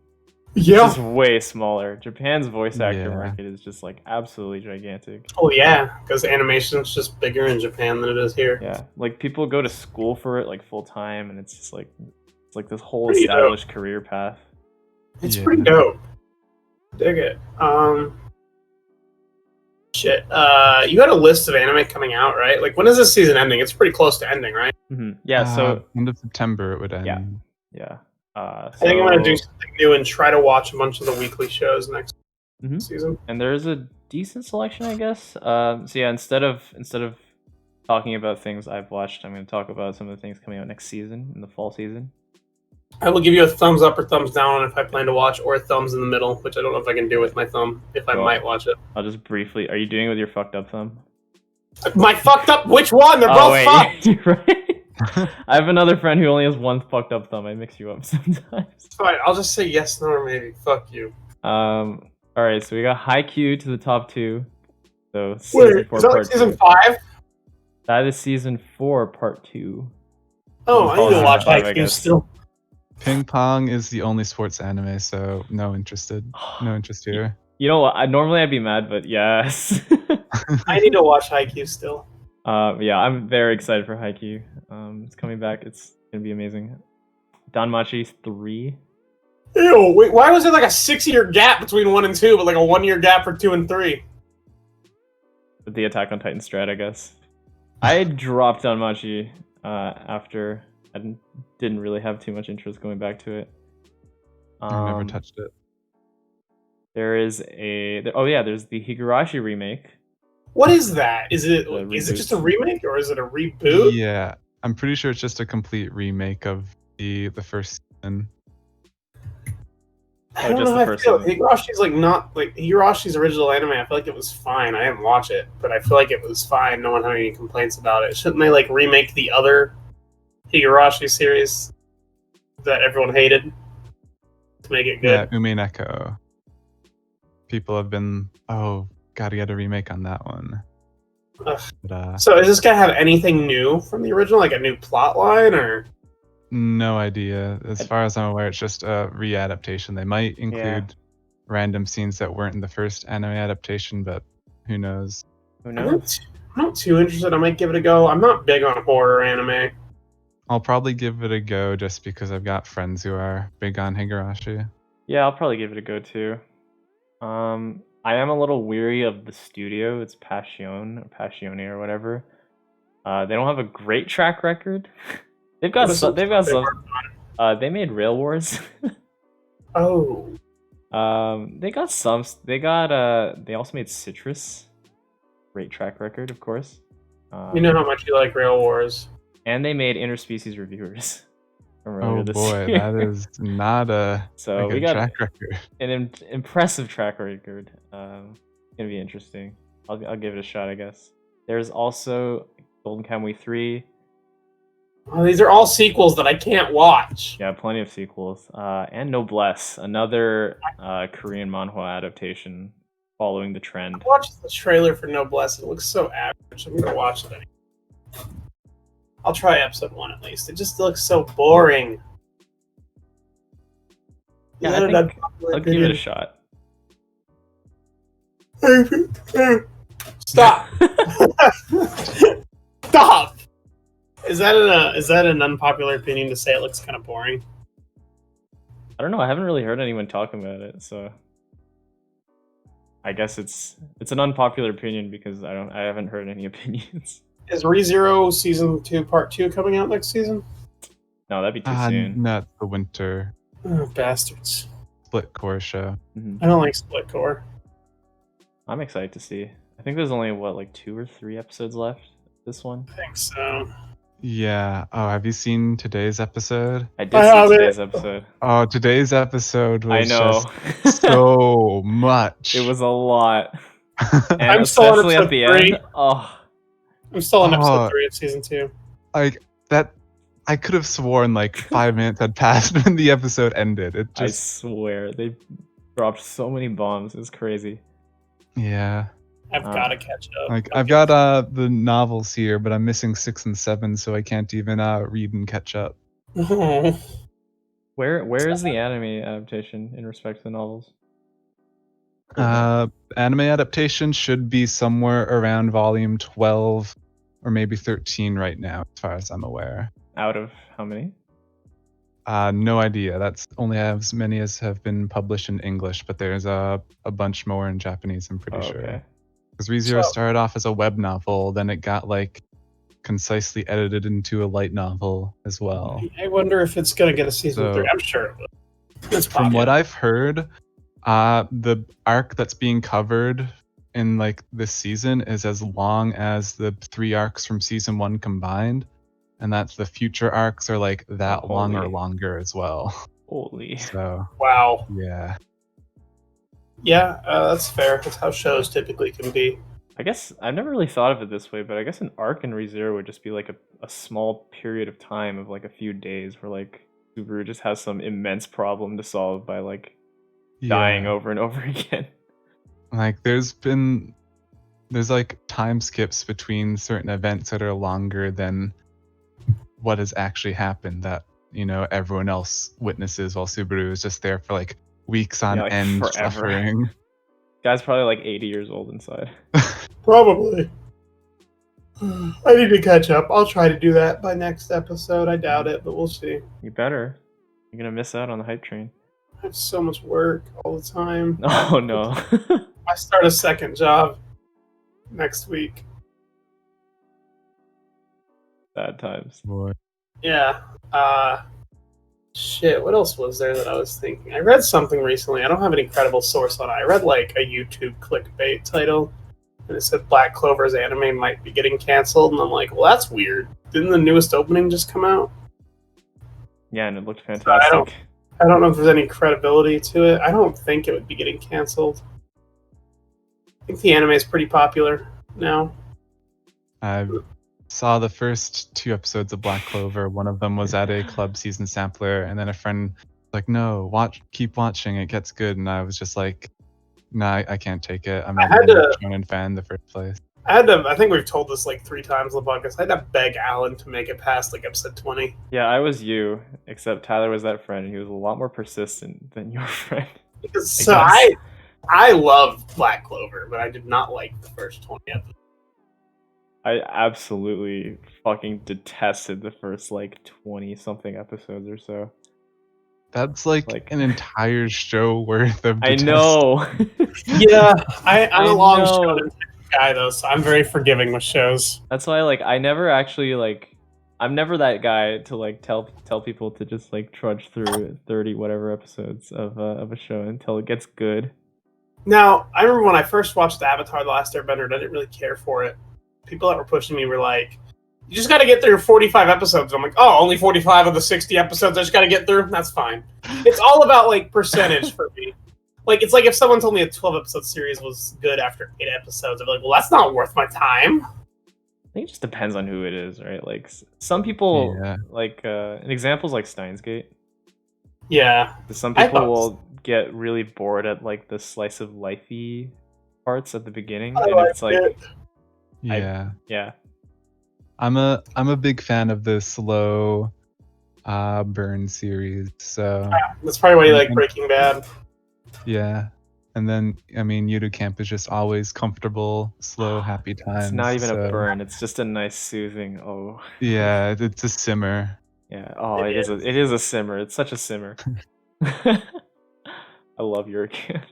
just way smaller. Japan's voice actor market is just like absolutely gigantic. Oh yeah, because animation's just bigger in Japan than it is here. Yeah, like people go to school for it like full time, and it's just like this whole established career path. It's pretty dope. Dig it. Shit. You had a list of anime coming out, right? Like, when is this season ending? It's pretty close to ending, right? Mm-hmm. Yeah, so end of September it would end. Yeah. I think I'm gonna do something new and try to watch a bunch of the weekly shows next season. And there is a decent selection, I guess. So yeah, instead of talking about things I've watched, I'm gonna talk about some of the things coming out next season, in the fall season. I will give you a thumbs up or thumbs down if I plan to watch, or a thumbs in the middle, which I don't know if I can do with my thumb, if I might watch it. I'll just briefly... Are you doing it with your fucked up thumb? My fucked up? Which one? They're both fucked! Right? I have another friend who only has one fucked up thumb. I mix you up sometimes. It's fine. I'll just say yes, no, or maybe. Fuck you. Alright, so we got Haikyuu to the top 2. So season 4, is that like season 5? That is season 4, part 2. Oh, I need to watch Haikyuu still. Ping Pong is the only sports anime, so no interest here. You know what? Normally I'd be mad, but yes. I need to watch Haikyuu still. Yeah, I'm very excited for Haikyuu. It's coming back. It's gonna be amazing. Danmachi 3. Ew, wait, why was there like a 6-year gap between 1 and 2, but like a 1-year gap for 2 and 3? The Attack on Titan strat, I guess. I dropped Danmachi after didn't really have too much interest going back to it. I never touched it. There's the Higurashi remake. What is that? Is it The is it reboot. just a remake or is it a reboot? Yeah, I'm pretty sure it's just a complete remake of the first season. I don't just know the how I first feel. one. Higurashi's like not like Higurashi's original anime. I feel like it was fine. I didn't watch it, but I feel like it was fine. No one had any complaints about it. Shouldn't they like remake the other Higurashi series that everyone hated to make it Yeah, good? Umineko. People have been, gotta get a remake on that one. Ugh. But, So is this gonna have anything new from the original, like a new plot line, or? no idea. As far as I'm aware, it's just a readaptation. They might include random scenes that weren't in the first anime adaptation, but who knows? Who I'm knows? not too interested. I might give it a go. I'm not big on horror anime. I'll probably give it a go just because I've got friends who are big on Higurashi. Yeah, I'll probably give it a go too. I am a little weary of the studio. It's Passione or whatever. They don't have a great track record. They've got some. They made Rail Wars. Oh. They got some. They also made Citrus. Great track record, of course. You know how much you like Rail Wars. And they made Interspecies Reviewers. From earlier Oh this boy, year. that is not a So we good got track record. an impressive track record. Gonna be interesting. I'll give it a shot, I guess. There's also Golden Kamuy 3. Oh, these are all sequels that I can't watch. Yeah, plenty of sequels. And Noblesse, another Korean manhwa adaptation following the trend. I watched the trailer for Noblesse. It looks so average. I'm gonna watch it anyway. I'll try episode 1 at least. It just looks so boring. Yeah, I think I'll give it a shot. Stop. Stop. Is that an unpopular opinion to say it looks kind of boring? I don't know. I haven't really heard anyone talk about it, so I guess it's an unpopular opinion because I haven't heard any opinions. Is ReZero Season 2 Part 2 coming out next season? No, that'd be too soon. Not the winter Oh, bastards. split core show. I don't like split core. I'm excited to see. I think there's only 2 or 3 episodes left. This one. I think so. Yeah. Oh, have you seen today's episode? I did see today's episode. Oh, today's episode was I know. just so much. It was a lot. And I'm still on especially at episode the 3. end. Oh, I'm still on episode 3 of season 2. Like that, I could have sworn 5 minutes had passed when the episode ended. It I just, swear they dropped so many bombs. It's crazy. yeah. I've got to catch up. I've got the novels here, but I'm missing 6 and 7, so I can't even read and catch up. Oh. Where is the anime adaptation in respect to the novels? Anime adaptation should be somewhere around volume 12 or maybe 13 right now, as far as I'm aware. Out of how many? No idea. That's only as many as have been published in English, but there's a bunch more in Japanese, I'm pretty sure. Okay. Because ReZero started off as a web novel, then it got concisely edited into a light novel as well. I wonder if it's going to get a season 3. I'm sure it will. From what I've heard, the arc that's being covered in this season is as long as the 3 arcs from season 1 combined, and that's the future arcs are that long or longer as well. Holy. So wow. Yeah. Yeah, that's fair. That's how shows typically can be. I guess I've never really thought of it this way, but I guess an arc in ReZero would just be a small period of time of a few days where Subaru just has some immense problem to solve by dying over and over again. There's time skips between certain events that are longer than what has actually happened that everyone else witnesses while Subaru is just there for weeks on end forever. suffering. Guy's probably 80 years old inside. Probably. I need to catch up. I'll try to do that by next episode. I doubt it, but we'll see. You better. You're gonna miss out on the hype train. I have so much work all the time. Oh no. I start a second job next week. Bad times. Boy. Yeah. Shit, what else was there that I was thinking? I read something recently. I don't have any credible source on it. I read like a YouTube clickbait title, and it said Black Clover's anime might be getting canceled, and I'm like, well, that's weird. Didn't the newest opening just come out? Yeah, and it looked I fantastic. don't know if there's any credibility to it. I don't think it would be getting canceled. I think the anime is pretty popular now. I saw the first 2 episodes of Black Clover. One of them was at a club season sampler, and then a friend was like, "No, keep watching. It gets good." And I was just like, "Nah, I can't take it. I'm not even a shonen fan in the first place." I think we've told this like 3 times on the podcast. I had to beg Alan to make it past like episode 20. Yeah, I was you, except Tyler was that friend, and he was a lot more persistent than your friend. So I love Black Clover, but I did not like the first 20 episodes. I absolutely fucking detested the first like 20 something episodes or so. That's like an entire show worth of I know. Yeah, I'm a long shonen guy though, so I'm very forgiving with shows. That's why I never actually I'm never that guy to like tell people to just like trudge through 30 whatever episodes of a show until it gets good. Now, I remember when I first watched Avatar: The Last Airbender, I didn't really care for it. People that were pushing me were like, "You just got to get through 45 episodes." I'm like, "Oh, only 45 of the 60 episodes I just got to get through? That's fine." It's all about like percentage for me. Like, it's like if someone told me a 12 episode series was good after 8 episodes, I'd be like, "Well, that's not worth my time." I think it just depends on who it is, right? Like some people an example is like Steins Gate. Yeah. Some people will get really bored at like the slice of lifey parts at the beginning, and it's like yeah. Yeah. I'm a big fan of the slow burn series. So that's probably why you like Breaking Bad. Yeah. And then Yudu Camp is just always comfortable, slow, happy times. It's not even a burn, it's just a nice soothing Yeah, it's a simmer. Yeah. Oh, it is a simmer. It's such a simmer. I love your camp.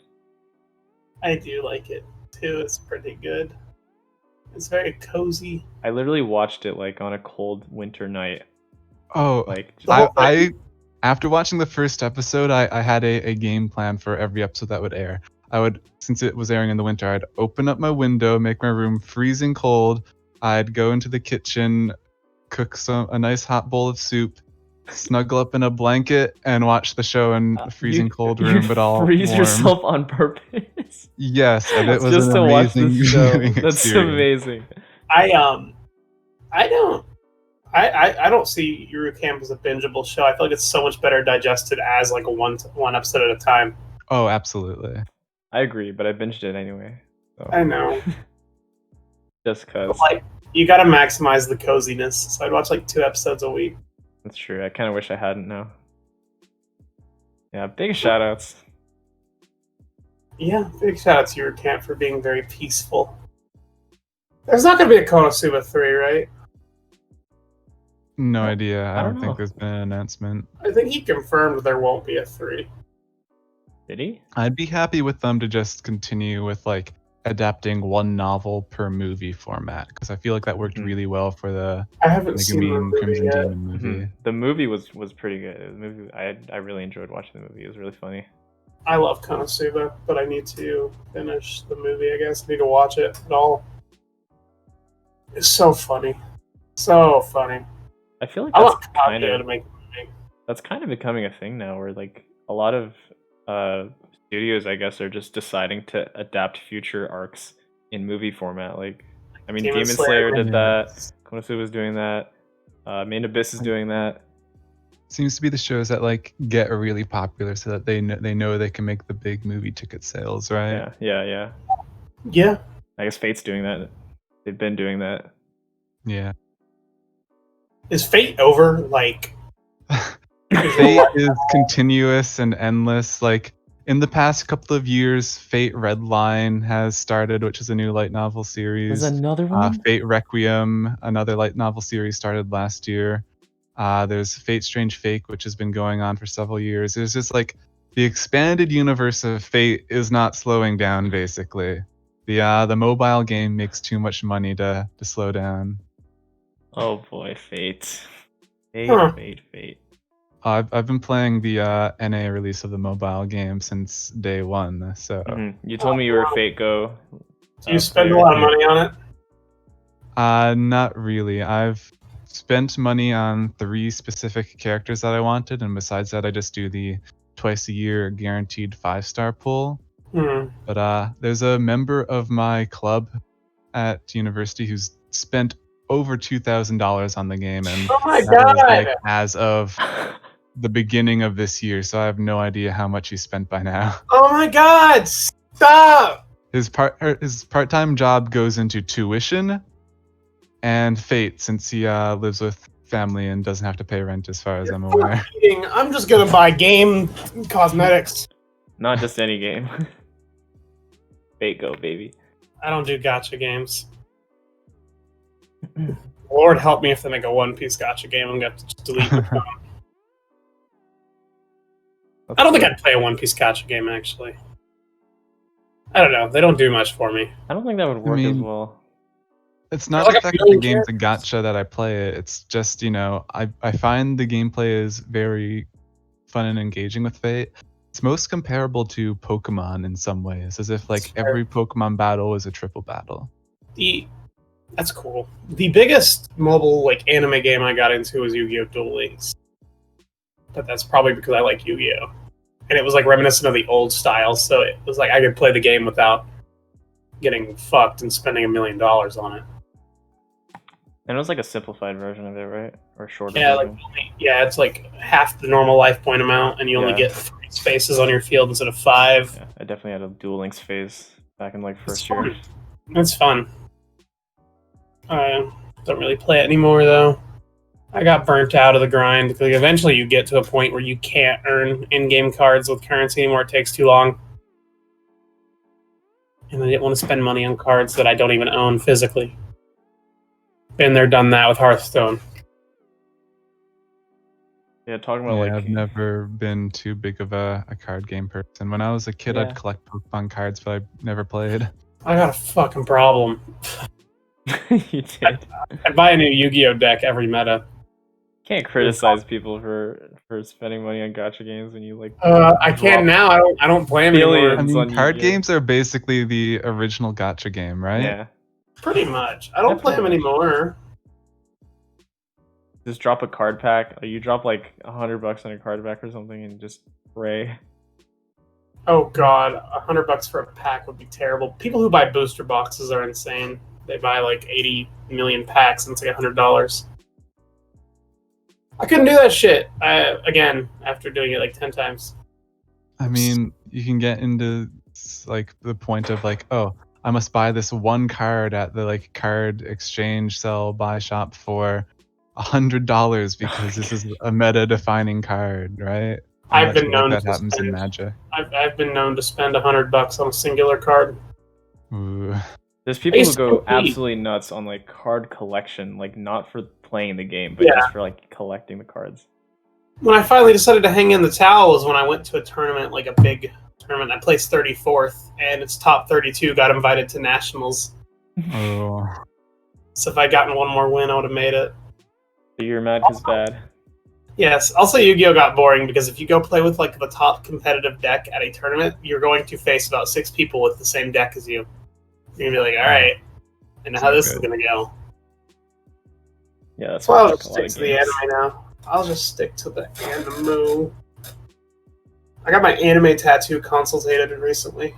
I do like it too. It's pretty good. It's very cozy. I literally watched it like on a cold winter night. Oh, I after watching the first episode, I had a game plan for every episode that would air. Since it was airing in the winter, I'd open up my window, make my room freezing cold. I'd go into the kitchen, cook a nice hot bowl of soup, snuggle up in a blanket, and watch the show in a freezing cold room, but all freeze warm. Yourself on purpose. Yes, and it was just an to watch amazing the show. viewing That's experience. amazing. I don't see Yuru Camp as a bingeable show. I feel like it's so much better digested as like a one episode at a time. Oh, absolutely. I agree, but I binged it anyway. So. I know. Just cause. Like, you gotta maximize the coziness. So I'd watch like 2 episodes a week. That's true. I kind of wish I hadn't now. Yeah, big shoutouts. Yeah, big shoutouts to Yuru Camp for being very peaceful. There's not gonna be a Konosuba 3, right? No idea. I don't know. think there's been an announcement. I think he confirmed there won't be a 3. Did he? I'd be happy with them to just continue with like adapting one novel per movie format, because I feel like that worked really well for the I haven't seen the movie Crimson yet. Demon movie. Mm-hmm. The movie was pretty good. The movie I really enjoyed watching the movie. It was really funny. I love Konosuba, but I need to finish the movie, I guess. I need to watch it at all. It's so funny. So funny. I feel like I want that's kind Kaguya of to make a movie. That's kind of becoming a thing now, where like a lot of studios, I guess, are just deciding to adapt future arcs in movie format. Like, I mean, Demon Slayer did that. Konosuba was doing that. Main Abyss is doing that. Seems to be the shows that like get really popular, so that they know they can make the big movie ticket sales, right? Yeah. Yeah. I guess Fate's doing that. They've been doing that. Yeah. Is Fate over? Like, Fate is continuous and endless. Like, in the past couple of years, Fate Redline has started, which is a new light novel series. There's another one? Fate Requiem, another light novel series, started last year. There's Fate Strange Fake, which has been going on for several years. There's just like the expanded universe of Fate is not slowing down, basically. The mobile game makes too much money to slow down. Oh boy, Fate. Fate. I've been playing the NA release of the mobile game since day one. So You told me you were a Fate Go. Do you spend a lot of money on it? Not really. I've spent money on 3 specific characters that I wanted, and besides that, I just do the twice a year guaranteed 5-star pull. But there's a member of my club at university who's spent over $2,000 on the game, and Oh my that was like god! as of the beginning of this year, so I have no idea how much he spent by now. Oh my god! Stop! His part-time job goes into tuition and Fate, since he lives with family and doesn't have to pay rent, as far as I'm aware. I'm just gonna buy game cosmetics. Not just any game. Fate Go, baby. I don't do gacha games. Lord help me if they make a One Piece gacha game. I'm gonna have to just delete the phone. I don't think I'd play a One Piece gacha game, actually. I don't know. They don't do much for me. I don't think that would work as well. It's not There's the like a fact that the million game's a gacha that I play it. It's just, I find the gameplay is very fun and engaging with Fate. It's most comparable to Pokemon in some ways, as if like every Pokemon battle is a triple battle. That's cool. The biggest mobile anime game I got into was Yu-Gi-Oh! Duel Links. But that's probably because I like Yu-Gi-Oh! And it was reminiscent of the old style, so it was I could play the game without getting fucked and spending $1 million on it. And it was a simplified version of it, right? Or shorter Yeah, version. it's half the normal life point amount, and you only get 3 spaces on your field instead of 5. Yeah, I definitely had a Duel Links phase back in first It's year. fun. It's fun. I don't really play it anymore, though. I got burnt out of the grind. Eventually, you get to a point where you can't earn in-game cards with currency anymore. It takes too long. And I didn't want to spend money on cards that I don't even own physically. Been there, done that with Hearthstone. Yeah, talking about I've never been too big of a card game person. When I was a kid, I'd collect Pokemon cards, but I never played. I got a fucking problem. You did. I buy a new Yu-Gi-Oh! Deck every meta. Can't criticize people for spending money on gacha games when you I can now. I don't play them anymore. I mean, card games are basically the original gacha game, right? Yeah. Pretty much. I don't play them anymore. Just drop a card pack. You drop $100 on a card pack or something and just pray. Oh god, $100 for a pack would be terrible. People who buy booster boxes are insane. They buy 80 million packs and it's $100. I couldn't do that shit. Again, after doing it 10 times. I mean, you can get into the point of oh, I must buy this one card at the card exchange sell buy shop for $100 because this is a meta-defining card, right? I've been known that happens in Magic. I've been known to spend $100 on a singular card. Ooh. There's people who go absolutely nuts on card collection, not for playing the game, but just for collecting the cards. When I finally decided to hang in the towel was when I went to a tournament, a big tournament. I placed 34th, and its top 32 got invited to nationals. Oh. So if I'd gotten one more win, I would have made it. So your match is bad. Yes. Also, Yu-Gi-Oh! Got boring because if you go play with the top competitive deck at a tournament, you're going to face about 6 people with the same deck as you. You're gonna be all right, I know how this is gonna go. Yeah, that's why why I'll just stick to the anime now. I'll just stick to the anime. I got my anime tattoo consulted recently.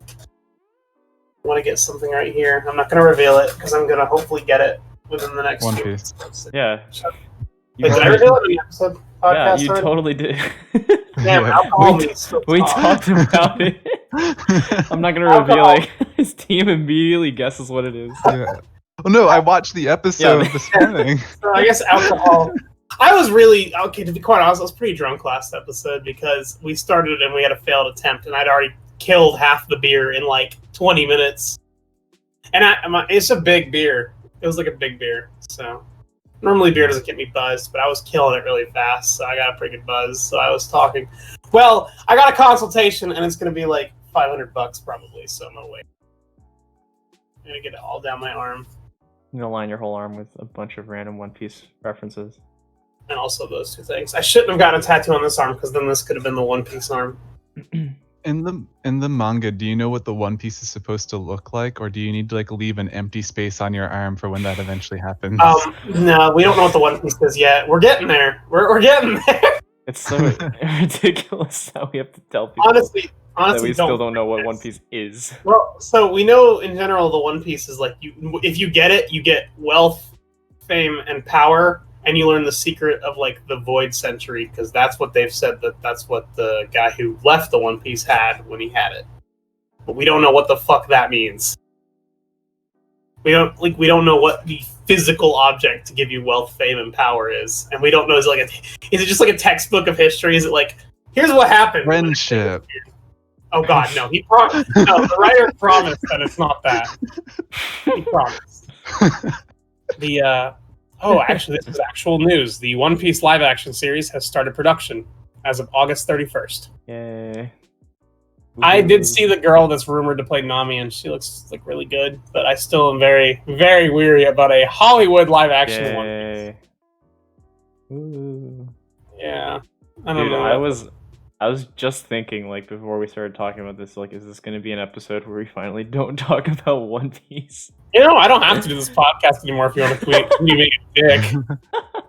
I want to get something right here. I'm not gonna reveal it because I'm gonna hopefully get it within the next One few Piece. months. Yeah. Wait, did I reveal it in the episode? Yeah, Podcast you already? totally did. Damn, alcohol means still We talk. talked about it. I'm not gonna reveal it. His team immediately guesses what it is. Yeah. Oh no, I watched the episode this morning. So I guess alcohol. I was really to be quite honest. I was pretty drunk last episode because we started and we had a failed attempt, and I'd already killed half the beer in 20 minutes. And it's a big beer. It was a big beer. So normally beer doesn't get me buzzed, but I was killing it really fast, so I got a pretty good buzz. So I was talking. Well, I got a consultation, and it's gonna be $500 probably. So I'm gonna wait. I'm gonna get it all down my arm. You're gonna line your whole arm with a bunch of random One Piece references. And also those two things. I shouldn't have gotten a tattoo on this arm because then this could have been the One Piece arm. In the manga, do you know what the One Piece is supposed to look like, or do you need to like leave an empty space on your arm for when that eventually happens? No, we don't know what the One Piece is yet. We're getting there. We're getting there. It's so ridiculous that we have to tell people Honestly, that we still don't know what One Piece is. Well, so we know in general the One Piece is like if you get it, you get wealth, fame, and power, and you learn the secret of like the Void Century because that's what they've said that's what the guy who left the One Piece had when he had it. But we don't know what the fuck that means. We don't know what the physical object to give you wealth, fame, and power is, and we don't know is it just like a textbook of history? Is it like here's what happened? Friendship. Oh God, no! He promised. No, the writer promised that it's not that. He promised. Actually, this is actual news. The One Piece live-action series has started production as of August 31st. Yay! I did see the girl that's rumored to play Nami, and she looks like really good. But I still am very, very weary about a Hollywood live-action One Piece. Ooh. Yeah, I don't Dude, know. I was just thinking, like, before we started talking about this, like, is this going to be an episode where we finally don't talk about One Piece? You know, I don't have to do this podcast anymore if you want to tweet me a dick.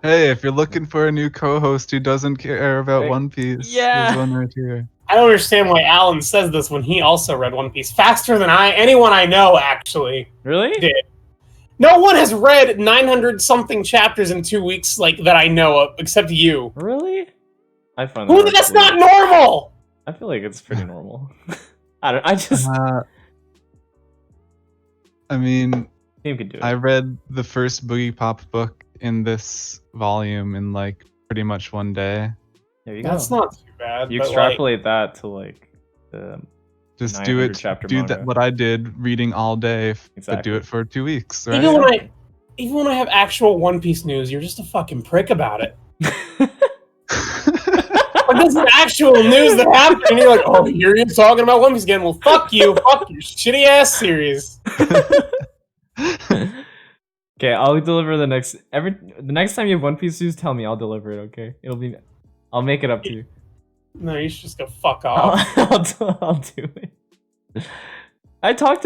Hey, if you're looking for a new co-host who doesn't care about One Piece, there's one right here. I don't understand why Alan says this when he also read One Piece faster than anyone I know, actually. Really? Did. No one has read 900-something chapters in 2 weeks, like, that I know of, except you. Really? I find That's not normal! I feel like it's pretty normal. I just... I mean, Team could do it. I read the first Boogie Pop book in this volume in, like, pretty much one day. There you go. That's not too bad. You extrapolate that to, like, the... Just do it. Do that. What I did, reading all day, but do it for 2 weeks. Right? Even when I have actual One Piece news, you're just a fucking prick about it. Like, this is actual news that happened, and you're like, "Oh, you're talking about One Piece again." Well, fuck you, fuck your shitty ass series. Okay, I'll deliver the next time you have One Piece news. Tell me, I'll deliver it. Okay, I'll make it up to you. No, you should just go fuck off. I'll do it. Didn't I talk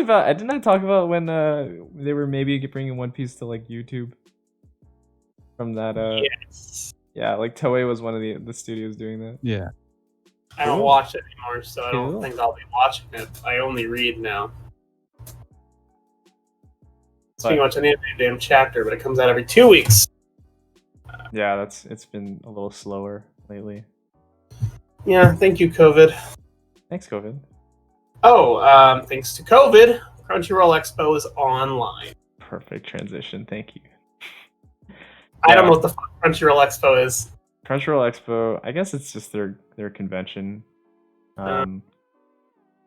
about when they were maybe bringing One Piece to like YouTube? From that yes. Yeah, like Toei was one of the studios doing that. Yeah. I don't watch it anymore, so I don't think I'll be watching it. I only read now. It's pretty much an damn chapter, but it comes out every 2 weeks. Yeah, it's been a little slower lately. Yeah, thank you, COVID. Thanks, COVID. Oh, thanks to COVID, Crunchyroll Expo is online. Perfect transition, thank you. I don't know what the fuck Crunchyroll Expo is. Crunchyroll Expo, I guess it's just their convention. I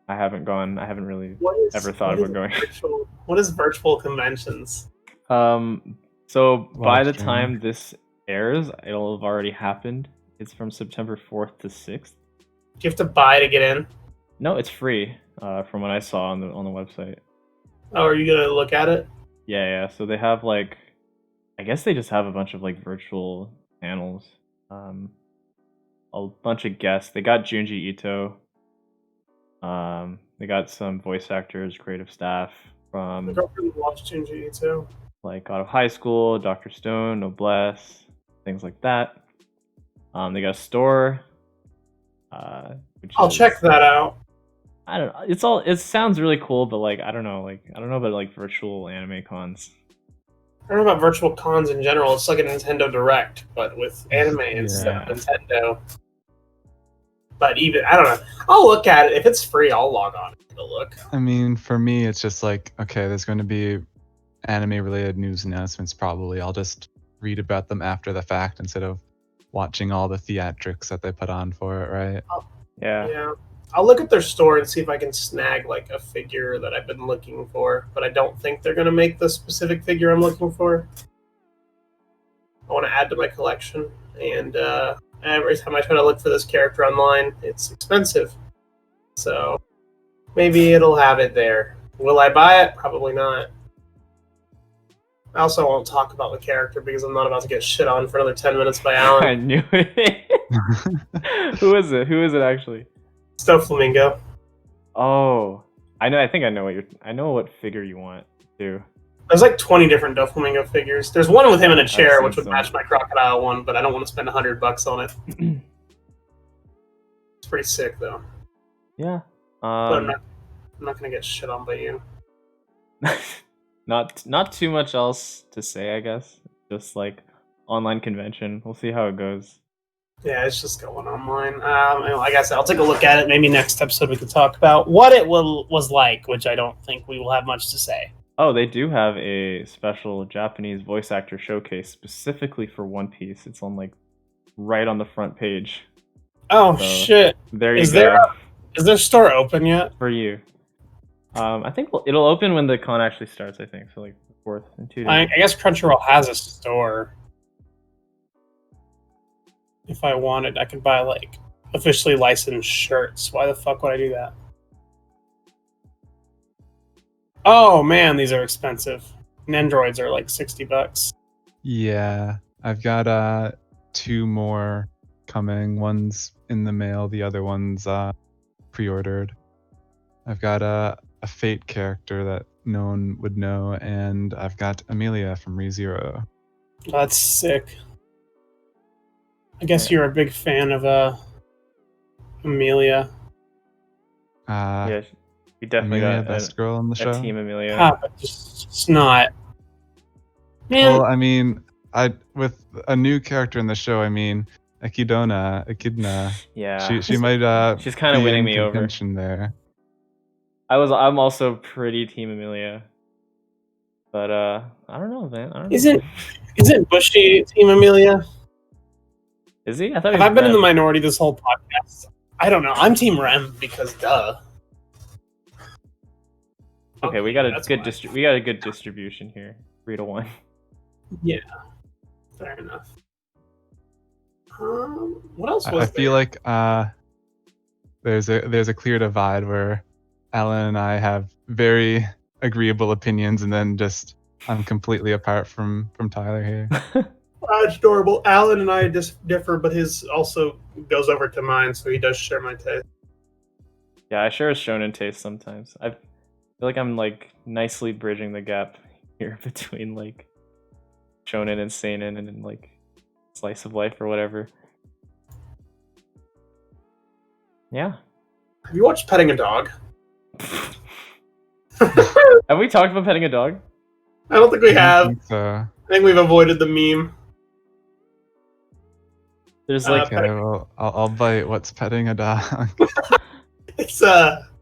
haven't gone. I haven't really ever thought about going. What is virtual conventions? So by the time this airs, it'll have already happened. It's from September 4th to 6th. Do you have to buy to get in? No, it's free. From what I saw on the website. Oh, are you gonna look at it? Yeah. So they have like, I guess they just have a bunch of like virtual panels. A bunch of guests. They got Junji Ito. They got some voice actors, creative staff from. My girlfriend watched Junji Ito. Like out of high school, Dr. Stone, Noblesse, things like that. They got a store. I'll check that out. I don't know. It sounds really cool, but like I don't know about like virtual anime cons. I don't know about virtual cons in general. It's like a Nintendo Direct, but with anime instead of Nintendo. But even, I don't know. I'll look at it. If it's free, I'll log on and take a look. I mean, for me, it's just like, okay, there's going to be anime-related news announcements probably. I'll just read about them after the fact instead of watching all the theatrics that they put on for it, right? Yeah. I'll look at their store and see if I can snag like a figure that I've been looking for, but I don't think they're going to make the specific figure I'm looking for. I want to add to my collection, and every time I try to look for this character online, it's expensive. So maybe it'll have it there. Will I buy it? Probably not. I also won't talk about the character because I'm not about to get shit on for another 10 minutes by Alan. I knew it. Who is it? Who is it actually? Flamingo. Oh, I know. I think I know I know what figure you want too. There's like 20 different Doflamingo figures. There's one with him in a chair, seen which would some. match my crocodile one, but I don't want to spend $100 on it. It's pretty sick though. Yeah. But I'm not gonna get shit on by you. Not too much else to say, I guess. Just like online convention. We'll see how it goes. Yeah, it's just going online. Like I said, I'll take a look at it. Maybe next episode we can talk about what it was like, which I don't think we will have much to say. Oh, they do have a special Japanese voice actor showcase specifically for One Piece. It's on like right on the front page. Oh So, shit! There you Is go. Is their store open yet? For you. I think it'll open when the con actually starts, I think. So like the 4th and 2 days. I guess Crunchyroll has a store. If I wanted, I could buy like officially licensed shirts. Why the fuck would I do that? Oh man, these are expensive. Nendroids are like $60. Yeah, I've got 2 more coming. One's in the mail, the other one's pre-ordered. I've got a Fate character that no one would know, and I've got Amelia from ReZero. That's sick. I guess you're a big fan of Amelia. Yeah, we definitely Amelia, got best girl in the show. a Team Amelia. But it's not. Man, Well, I mean, with a new character in the show, I mean, Echidna. Yeah. She might She's kinda be winning in me over. contention there. I'm also pretty Team Amelia. But I don't know, man. I don't know. Isn't Bushy Team Amelia? Is he? I thought Have he was I been in the Ren. minority this whole podcast? I don't know. I'm Team Rem because duh. Okay, we got a that's good why. we got a good distribution here. 3-1. Yeah, fair enough. What else was I there? feel like there's a clear divide where Alan and I have very agreeable opinions, and then just I'm completely apart from Tyler here. It's adorable. Alan and I differ, but his also goes over to mine, so he does share my taste. Yeah, I share a shonen taste sometimes. I feel like I'm like nicely bridging the gap here between like shonen and seinen and like slice of life or whatever. Yeah. Have you watched Petting a Dog? Have we talked about petting a dog? I don't think we have. I think so. I think we've avoided the meme. There's like Okay, well, I'll bite. What's petting a dog? It's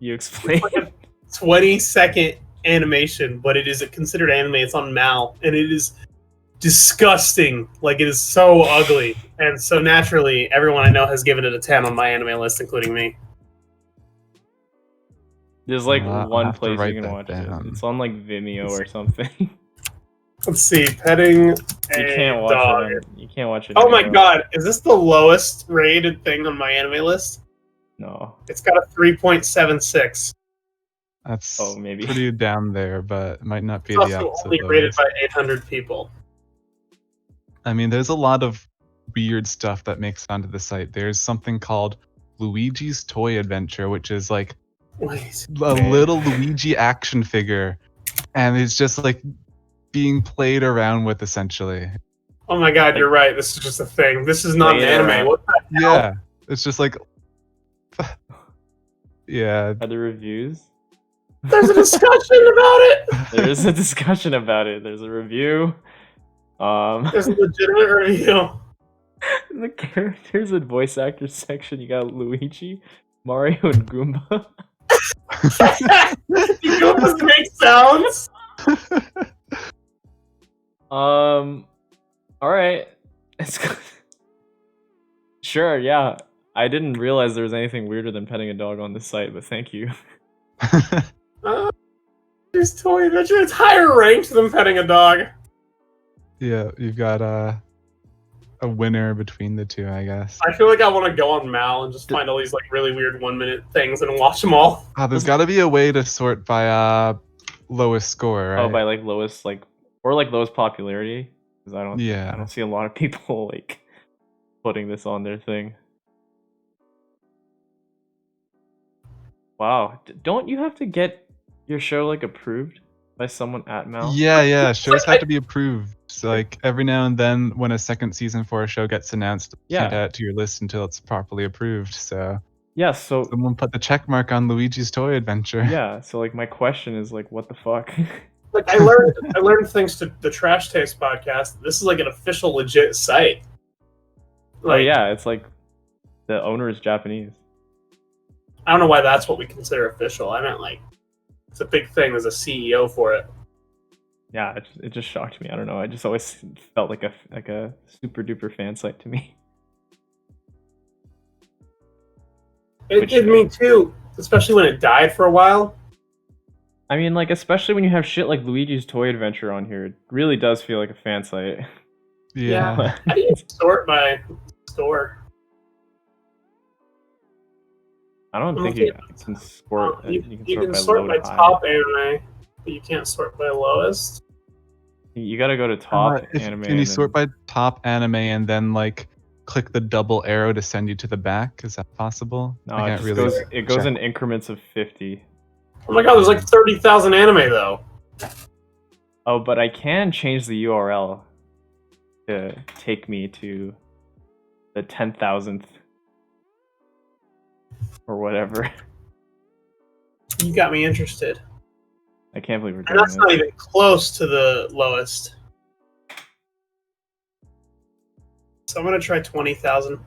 you explain. 20-second animation, but it is considered anime. It's on Mal, and it is disgusting. Like, it is so ugly, and so naturally, everyone I know has given it a 10 on my anime list, including me. There's like I'll one have to place write you can that watch down. it. It's on like Vimeo or something. Let's see, petting You a can't watch dog. it. You can't watch it. Oh my anywhere. god, is this the lowest rated thing on my anime list? No. It's got a 3.76. That's Oh, maybe. pretty down there, but it might not be It's the also opposite. only of rated those. by 800 people. I mean, there's a lot of weird stuff that makes it onto the site. There's something called Luigi's Toy Adventure, which is like Wait. a little Luigi action figure, and it's just like being played around with essentially. Oh my god, you're right. This is just a thing. This is not an Play it anime. around. What the hell? Yeah, it's just like, yeah. Are there reviews? There's a discussion about it. There is a discussion about it. There's a review. There's a legitimate review. In the characters and voice actors section, you got Luigi, Mario, and Goomba. You don't just make sounds. All right. It's sure. Yeah, I didn't realize there was anything weirder than petting a dog on this site, but thank you. There's Toy Adventure. It's higher ranked than petting a dog. Yeah, you've got a winner between the two, I guess. I feel like I want to go on Mal and just find all these like really weird 1-minute things and watch them all. There's got to be a way to sort by lowest score, right? Oh, by like lowest like or like lowest popularity, because I Yeah. don't see a lot of people like putting this on their thing. Wow, don't you have to get your show like approved by someone at Mal? Yeah. Shows have to be approved. So, like every now and then, when a second season for a show gets announced, you can't Yeah. add it to your list until it's properly approved. So Yeah, so someone put the check mark on Luigi's Toy Adventure. yeah, so like my question is like, what the fuck? Like I learned thanks to the Trash Taste podcast. This is like an official, legit site. Oh Like, yeah, it's like the owner is Japanese. I don't know why that's what we consider official. I meant like it's a big thing. There's a CEO for it. Yeah, it just shocked me. I don't know. I just always felt like a super duper fan site to me. It did me too, especially when it died for a while. I mean, like especially when you have shit like Luigi's Toy Adventure on here, it really does feel like a fan site. Yeah. How do you sort by store? I don't think you can sort. You can by sort low by to high. top anime, but you can't sort by lowest. You gotta go to top anime. Can you and sort by top anime and then like click the double arrow to send you to the back? Is that possible? No, I it can't just really. goes. It goes check. in increments of 50. Oh my god, there's like 30,000 anime though. Oh, but I can change the URL to take me to the 10,000th or whatever. You got me interested. I can't believe we're And doing that's this. not even close to the lowest. So I'm gonna try 20,000.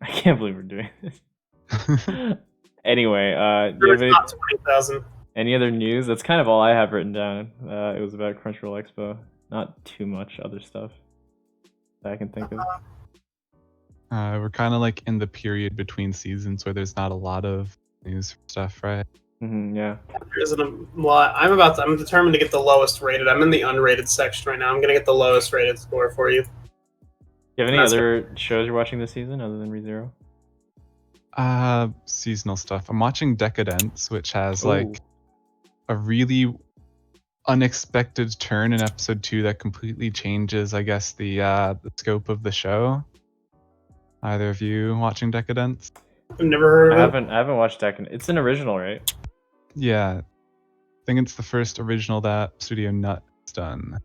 I can't believe we're doing this. Anyway, do you have It's not 20,000. any other news? That's kind of all I have written down. It was about Crunchyroll Expo. Not too much other stuff that I can think of. We're kind of like in the period between seasons where there's not a lot of news stuff, right? Yeah. There isn't a lot. I'm determined to get the lowest rated. I'm in the unrated section right now. I'm gonna get the lowest rated score for you. Do you have any That's other shows you're watching this season other than ReZero? Seasonal stuff. I'm watching Decadence, which has Ooh. like a really unexpected turn in episode 2 that completely changes, I guess, the scope of the show. Either of you watching Decadence? I've never heard of it. I haven't watched Tekken. It's an original, right? Yeah, I think it's the first original that Studio Nut's done.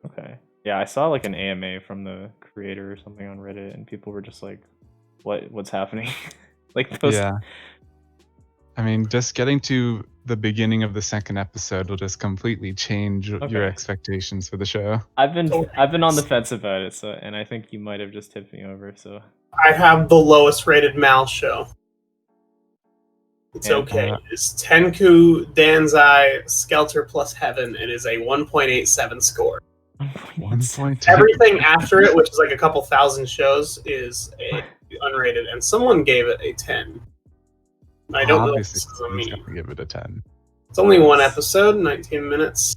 Okay. Yeah, I saw like an AMA from the creator or something on Reddit, and people were just like, "What's happening?" Like those. Yeah. I mean, just getting to the beginning of the second episode will just completely change your Okay. expectations for the show. I've been on the fence about it, so and I think you might have just tipped me over. So I have the lowest rated Mal show. It's And, okay. It's Tenku Danzai Skelter plus Heaven. It is a 1.87 score. 1.2. Everything after it, which is like a couple thousand shows, is a unrated, and someone gave it a 10. I don't know if Obviously, this is a someone's meme. gonna give it a 10. It's only one episode, 19 minutes.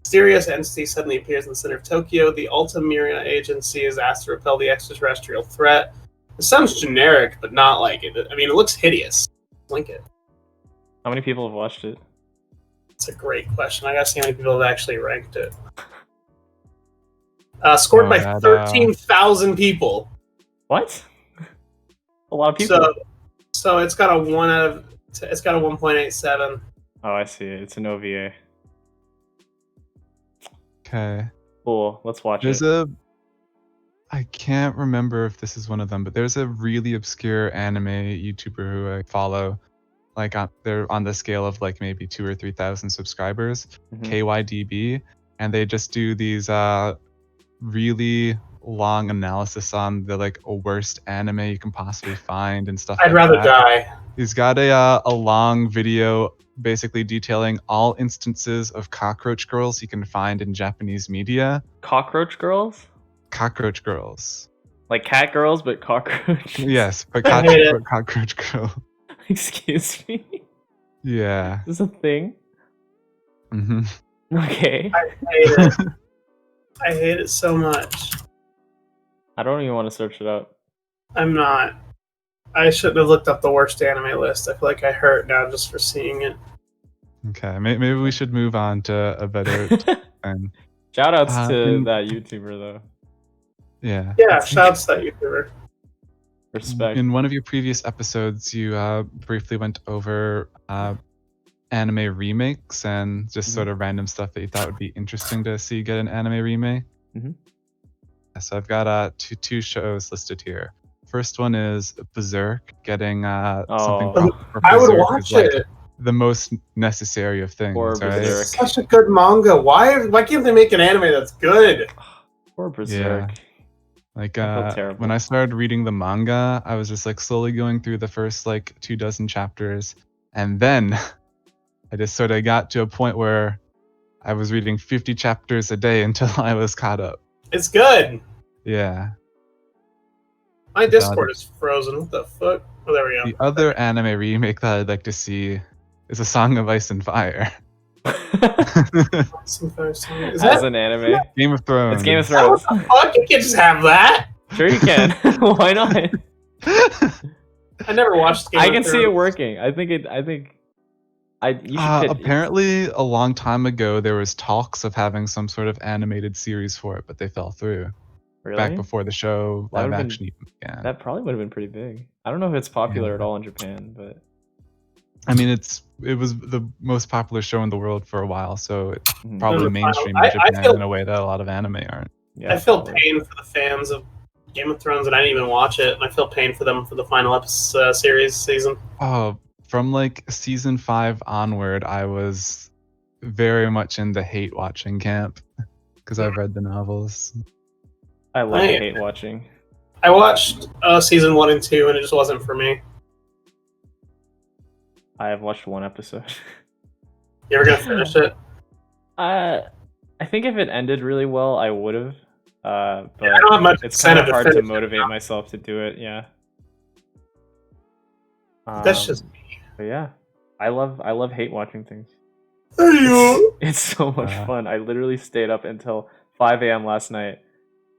Mysterious entity suddenly appears in the center of Tokyo. The Altamira agency is asked to repel the extraterrestrial threat. It sounds generic, but not like it. I mean, it looks hideous. Link it. how many people have watched it? It's a great question. I gotta see how many people have actually ranked it. Scored by 13,000 people. What? A lot of people. So it's got a 1.87. Oh, I see it. It's an OVA. Okay. Cool. Let's watch There's it. I can't remember if this is one of them, but there's a really obscure anime YouTuber who I follow. Like they're on the scale of like maybe 2,000 or 3,000 subscribers, Mhm. KYDB, and they just do these really long analysis on the like worst anime you can possibly find and stuff. I'd rather die. He's got a long video basically detailing all instances of cockroach girls you can find in Japanese media. Cockroach girls? Cockroach girls. Like cat girls, but cockroach. Yes, but I hate it. cockroach girl. Excuse me. Yeah. Is this a thing? Hmm. Okay. I hate it. I hate it so much. I don't even want to search it up. I'm not. I shouldn't have looked up the worst anime list. I feel like I hurt now just for seeing it. Okay, maybe we should move on to a better time. Shoutouts to in- that YouTuber though. Yeah. Yeah, shouts to that YouTuber. Respect. In one of your previous episodes, you briefly went over anime remakes and just sort of random stuff that you thought would be interesting to see get an anime remake. Mhm. So I've got two shows listed here. First one is Berserk getting something. Oh. for I would Berserk watch is, like, it. the most necessary of things, Poor right? Berserk. Such a good manga. Why can't they make an anime that's good? Poor Berserk. Like I feel terrible. when I started reading the manga, I was just like slowly going through the first like 24 chapters, and then I just sort of got to a point where I was reading 50 chapters a day until I was caught up. It's good. Yeah. My Discord is frozen. What the fuck? Oh, there we go. The other anime remake that I'd like to see is A Song of Ice and Fire. Is As that an anime. Game of Thrones. It's Game of Thrones. what the fuck? You can't just have that. Sure you can. Why not? I never watched Game I of can see it Thrones. working. You should Apparently, a long time ago, there was talks of having some sort of animated series for it, but they fell through. Really? Back before the show That live would've action even began. That probably would have been pretty big. I don't know if it's popular at all in Japan, but I mean, it was the most popular show in the world for a while, so it's Mhm. probably I- mainstream I in Japan feel- in a way that a lot of anime aren't. yeah, I feel probably. pain for the fans of Game of Thrones, and I didn't even watch it. And I feel pain for them for the final episode season. Oh, from like season 5 onward, I was very much in the hate watching camp because I've read the novels. I love I- hate watching. I watched season 1 and 2, and it just wasn't for me. I have watched one episode. You ever gonna finish it? I think if it ended really well, I would have. But I don't have much it's kind of incentive to hard to finish it motivate now. myself to do it. Yeah. That's just me. But yeah, I love hate watching things. Hey, It's so much fun. I literally stayed up until 5 a.m. last night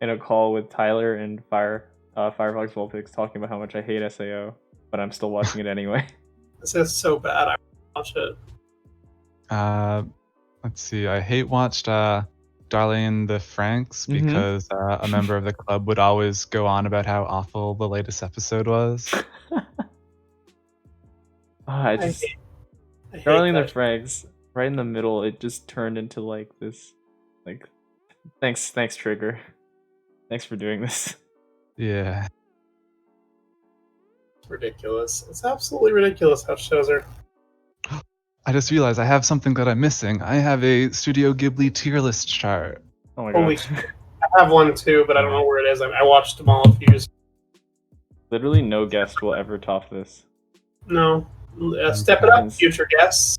in a call with Tyler and Firefox Volpix talking about how much I hate SAO, but I'm still watching it anyway. this is so bad. I watch it. Let's see. I hate watched Darlene the Franks Mhm. because a member of the club would always go on about how awful the latest episode was. I I just hate Heralen that. and Frags, right in the middle, it just turned into like this, like, thanks Trigger, thanks for doing this. Yeah. It's ridiculous. It's absolutely ridiculous how shows are. I just realized I have something that I'm missing. I have a Studio Ghibli tier list chart. Oh my Holy god! shit. I have one too, but I don't know where it is. I watched them all a few years. Literally no guest will ever top this. No. Step it up, future guests.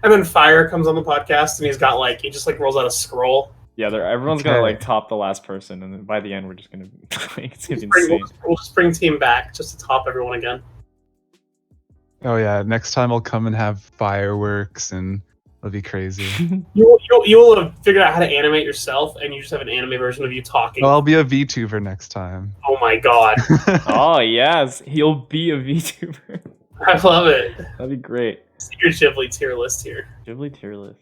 And then Fire comes on the podcast, and he just rolls out a scroll. Yeah, everyone's gonna Okay. like top the last person, and then by the end we're just gonna like, it's gonna be We'll insane. just- we'll just bring Team back just to top everyone again. Oh yeah, next time I'll come and have fireworks and it'll be crazy. You will have figured out how to animate yourself, and you just have an anime version of you talking. Well, I'll be a VTuber next time. Oh my god. Oh yes, he'll be a VTuber. I love it. That'd be great. See your Ghibli tier list here. Ghibli tier list.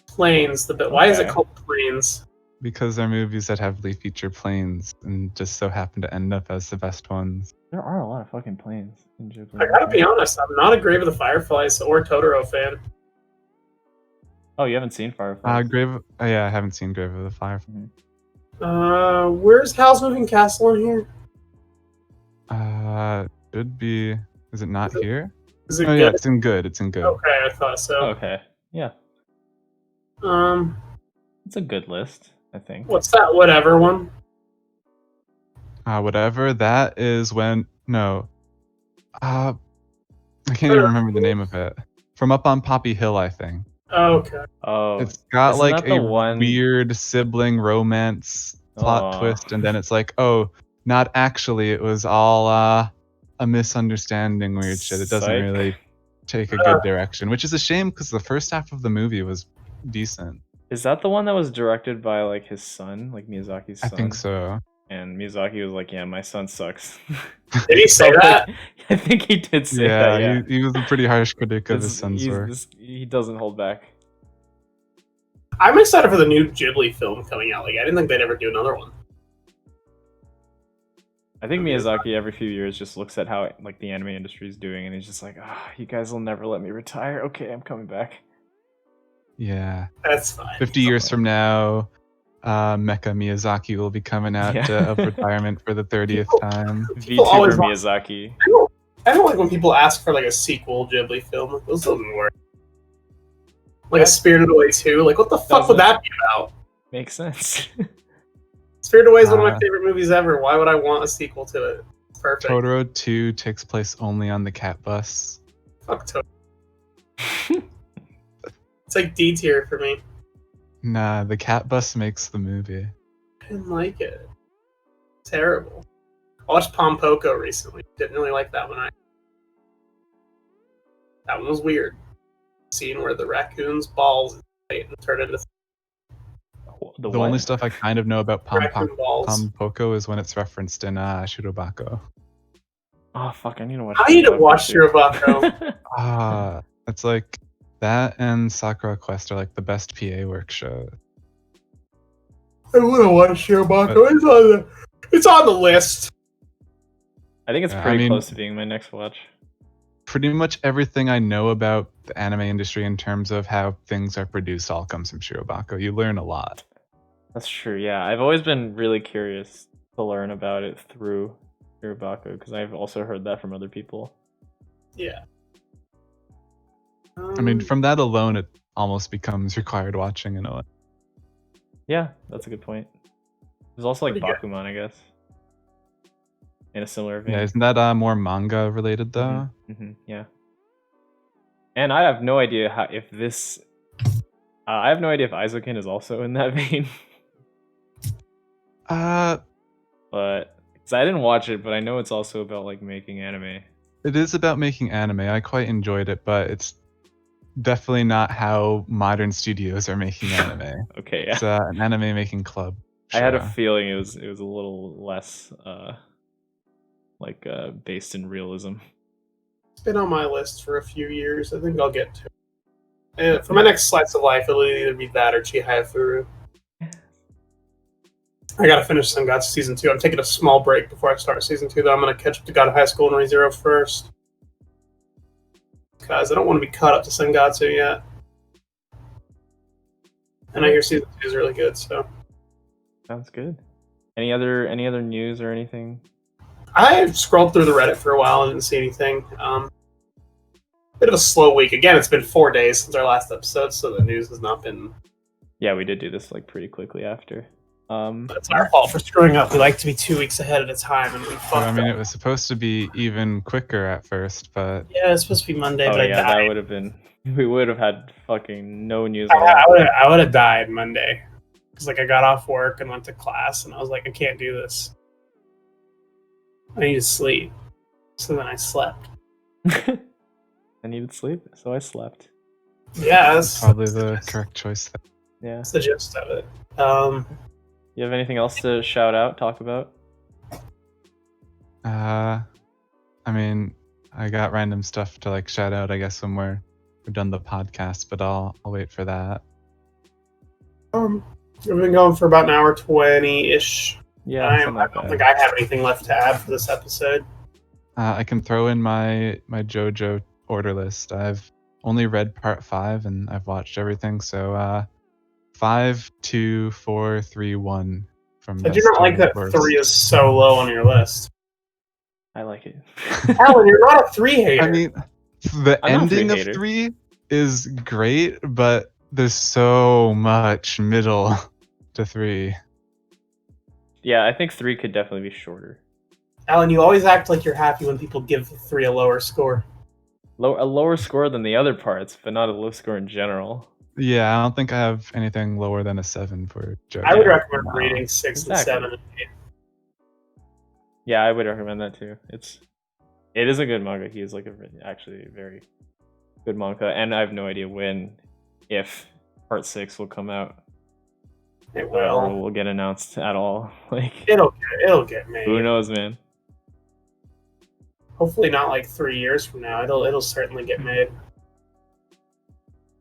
Planes. Why is it Okay. called Planes? Because they're movies that heavily feature planes and just so happen to end up as the best ones. There are a lot of fucking planes in Ghibli. I gotta be honest, I'm not a Grave of the Fireflies or Totoro fan. Oh, you haven't seen Firefly? Yeah, I haven't seen Grave of the Firefly. Where's Howl's Moving Castle in here? Should be. Is it not here? Is it Oh good? yeah, it's in good. It's in good. Okay, I thought so. Okay, yeah, it's a good list, I think. What's that whatever one? Whatever. That is when I can't even remember the name of it. From Up on Poppy Hill, I think. Okay. Oh, Oh, it's got isn't like that the a one- weird sibling romance plot Oh. twist, and then it's like, oh, not actually. It was all a misunderstanding, weird shit. It doesn't Psych. really take a good direction, which is a shame because the first half of the movie was decent. Is that the one that was directed by like his son, like Miyazaki's I son? think so. and Miyazaki was like, "Yeah, my son sucks." Did he say that? I think he did say that. Yeah, he was a pretty harsh critic of his son's work. He doesn't hold back. I'm excited for the new Ghibli film coming out. Like, I didn't think they'd ever do another one. I think Miyazaki every few years just looks at how like the anime industry is doing, and he's just like, you guys will never let me retire. Okay, I'm coming back. Yeah. That's fine. 50 years from now, Mecha Miyazaki will be coming out of retirement for the 30th time. VTuber Miyazaki. I don't like when people ask for like a sequel Ghibli film. Like, those doesn't work. Like a Spirited Away 2. Like, what the fuck would that be about? Makes sense. Spirited Away is one of my favorite movies ever. Why would I want a sequel to it? It's perfect. Totoro 2 takes place only on the cat bus. Fuck Totoro. It's like D tier for me. Nah, the cat bus makes the movie. I didn't like it. Terrible. I watched Pompoko recently. Didn't really like that one. That one was weird. Scene where the raccoon's balls and turn into the only stuff I kind of know about Pompoko is when it's referenced in Shirobako. Oh fuck! I need to watch. I need to watch Shirobako. It's like that and Sakura Quest are like the best PA work shows. I want to watch Shirobako. It's on the list. I think it's pretty close to being my next watch. Pretty much everything I know about the anime industry in terms of how things are produced all comes from Shirobako. You learn a lot. That's true, yeah. I've always been really curious to learn about it through Shirobako, because I've also heard that from other people. Yeah. I mean, from that alone, it almost becomes required watching in a way. Yeah, that's a good point. There's also like Bakuman, I guess. In a similar vein. Yeah, isn't that more manga related though? Yeah. And I have no idea if this... I have no idea if Aizokin is also in that vein. But... Because I didn't watch it, but I know it's also about like making anime. It is about making anime. I quite enjoyed it, but it's definitely not how modern studios are making anime. Okay, yeah. It's an anime making club. I had a feeling it was a little less based in realism. It's been on my list for a few years. I think I'll get to it. For my next slice of life, it'll either be that or Chihaya Furu. I gotta finish Sengatsu Season 2. I'm taking a small break before I start Season 2, though. I'm gonna catch up to God of High School and ReZero first. Because I don't want to be caught up to Sengatsu yet. And I hear Season 2 is really good, so... Sounds good. Any other news or anything? I scrolled through the Reddit for a while and didn't see anything. Bit of a slow week. Again, it's been 4 days since our last episode, so the news has not been... Yeah, we did do this like pretty quickly after. But it's our fault for screwing up. We like to be 2 weeks ahead at a time, and we fucked up. I mean, it was supposed to be even quicker at first, but... Yeah, it's supposed to be Monday, but I died. That would have been... We would have had fucking no news. I would have died Monday. Because I got off work and went to class, and I was like, I can't do this. I need to sleep. So then I slept. I needed sleep, so I slept. Yeah, that's probably the correct choice there. Yeah. That's the gist of it. You have anything else to shout out, talk about? I mean, I got random stuff to like shout out, I guess, when we're done the podcast, but I'll wait for that. We've been going for about an hour 20-ish. Yeah, I don't think I have anything left to add for this episode. I can throw in my JoJo order list. I've only read part 5 and I've watched everything, so 5, 2, 4, 3, 1 from I do not like that 3 is so low on your list. I like it. Alan, you're not a 3 hater. I mean, the ending of 3 is great, but there's so much middle to 3. Yeah, I think 3 could definitely be shorter. Alan, you always act like you're happy when people give 3 a lower score. A lower score than the other parts, but not a low score in general. Yeah, I don't think I have anything lower than a 7 for JoJo. I would recommend reading 6 and 7 and 8. Yeah, I would recommend that too. It is a good manga. He is like actually a very good manga, and I have no idea when, if part 6 will come out. It or will. will get announced at all. Like, It'll get made. who knows, man? Hopefully not like 3 years from now. It'll certainly get made.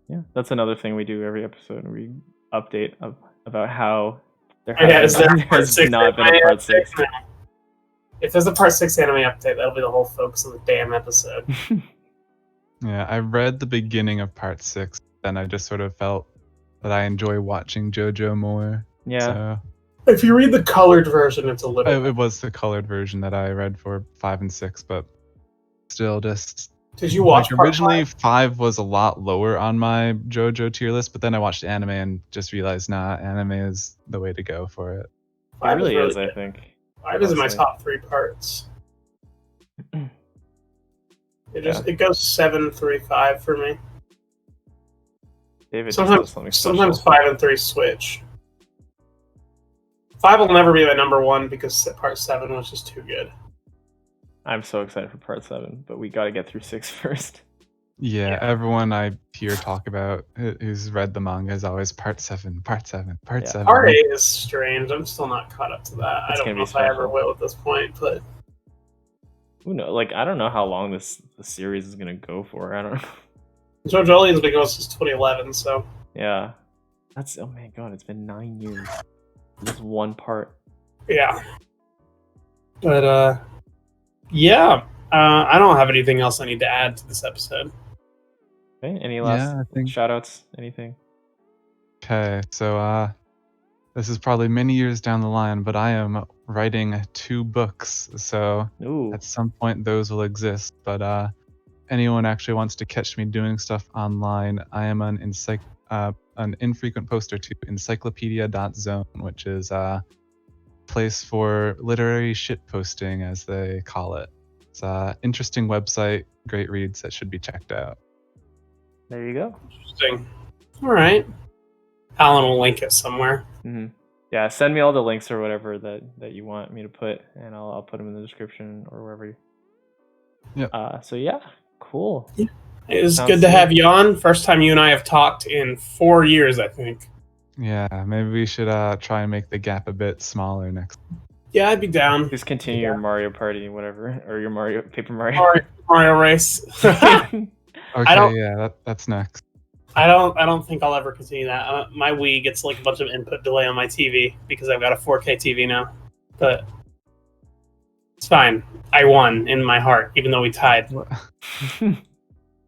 Yeah, that's another thing we do every episode. We update about how there Is there a part has 6 not been a anime part 6. update? If there's a part 6 anime update, that'll be the whole focus of the damn episode. Yeah, I read the beginning of part 6, and I just sort of felt that I enjoy watching JoJo more. Yeah. So If you read the colored version, it's a little. it was the colored version that I read for 5 and 6, but still just. Did you watch Like, part originally 5? 5 was a lot lower on my JoJo tier list, but then I watched anime and just realized, nah, anime is the way to go for it. It really is, good. I think. 5 is in my honestly. top 3 parts. It goes 7, 3, 5 for me. David Sometimes 5 and 3 switch. 5 will never be my number 1 because part 7 was just too good. I'm so excited for part 7, but we got to get through 6 first. Yeah, everyone I hear talk about who's read the manga is always part 7, part 7, part 7. Part 8 is strange. I'm still not caught up to that. It's I don't gonna know be if I ever special. will at this point, but Who knows? Like, I don't know how long the series is gonna go for. I don't know. JoJo has been going since 2011, so Yeah, that's oh my god, it's been 9 years. Just one part. yeah. But yeah. I don't have anything else I need to add to this episode. Okay, any last I think. shoutouts? Anything? Okay, so this is probably many years down the line, but I am writing 2 books, so Ooh, at some point those will exist. But anyone actually wants to catch me doing stuff online, I am an infrequent poster to encyclopedia.zone, which is a place for literary shitposting, as they call it. It's an interesting website, great reads that should be checked out. there you go. Interesting. All right. Alan will link it somewhere. Hmm. Yeah, send me all the links or whatever that you want me to put, and I'll put them in the description or wherever. Yep. So yeah, cool. It was Sounds good to good. have you on. First time you and I have talked in 4 years, I think. Yeah, maybe we should try and make the gap a bit smaller next. Yeah, I'd be down. Just continue your Mario Party, whatever, or your Paper Mario. Mario Race. Okay, don't- yeah, that's next. I don't think I'll ever continue that. My Wii gets like a bunch of input delay on my TV because I've got a 4K TV now. But it's fine. I won in my heart, even though we tied.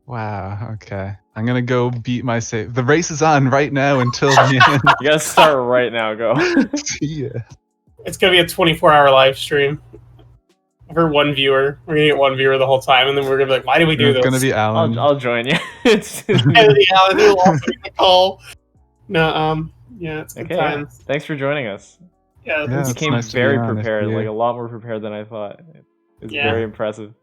Wow, okay. I'm gonna go beat my save. The race is on right now until the end. You gotta start right now. Go. See ya. It's gonna be a 24-hour live stream for one viewer. We're gonna get one viewer the whole time, and then we're gonna be like, "Why do we do It's this?" gonna be Alan. I'll join you. It's And the Alan will also be the call. No, yeah, it's good okay. times. Thanks for joining us. Yeah, Yeah, You it's came nice to be very on if prepared, you- like a lot more prepared than I thought. It's Yeah. very impressive.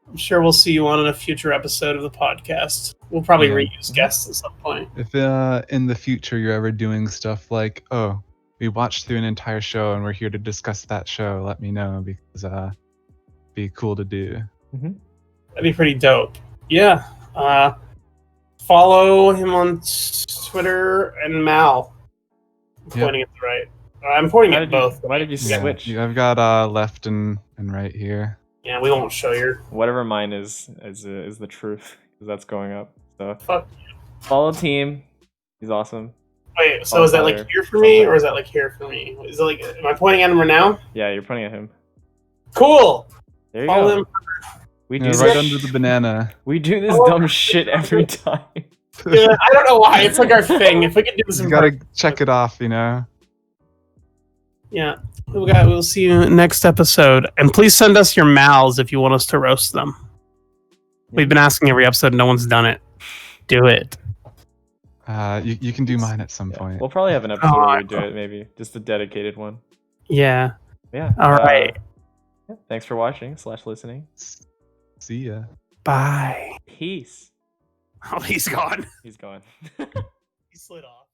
I'm sure we'll see you on a future episode of the podcast. We'll probably Yeah. reuse guests at some point. If in the future you're ever doing stuff like, oh, we watched through an entire show and we're here to discuss that show, let me know, because be cool to do. That'd be pretty dope. Yeah. Follow him on Twitter and Mal. I'm Yep. pointing at the right. I'm pointing Why at did both. you switch? Yeah, I've got left and right here. Yeah, we won't show your. Whatever mine is the truth, because that's going up. So Fuck. follow Team. He's awesome. Wait, so is that like here for me, or is that like here for me? Is it like, am I pointing at him right now? Yeah, you're pointing at him. Cool. There you Follow go. him. We Yeah, do right this. under the banana. We do this Oh. dumb shit every time. Yeah, I don't know why. It's like our thing. If we could do this You in gotta person. check it off, you know. Yeah. We'll see you next episode. And please send us your mals if you want us to roast them. We've been asking every episode, no one's done it. Do it. You can do mine at some Yeah. point. We'll probably have an episode Oh, where we do it, maybe just a dedicated one. Yeah. Yeah. All right. Yeah, thanks for watching / listening. See ya. Bye. Peace. Oh, he's gone. He's gone. He slid off.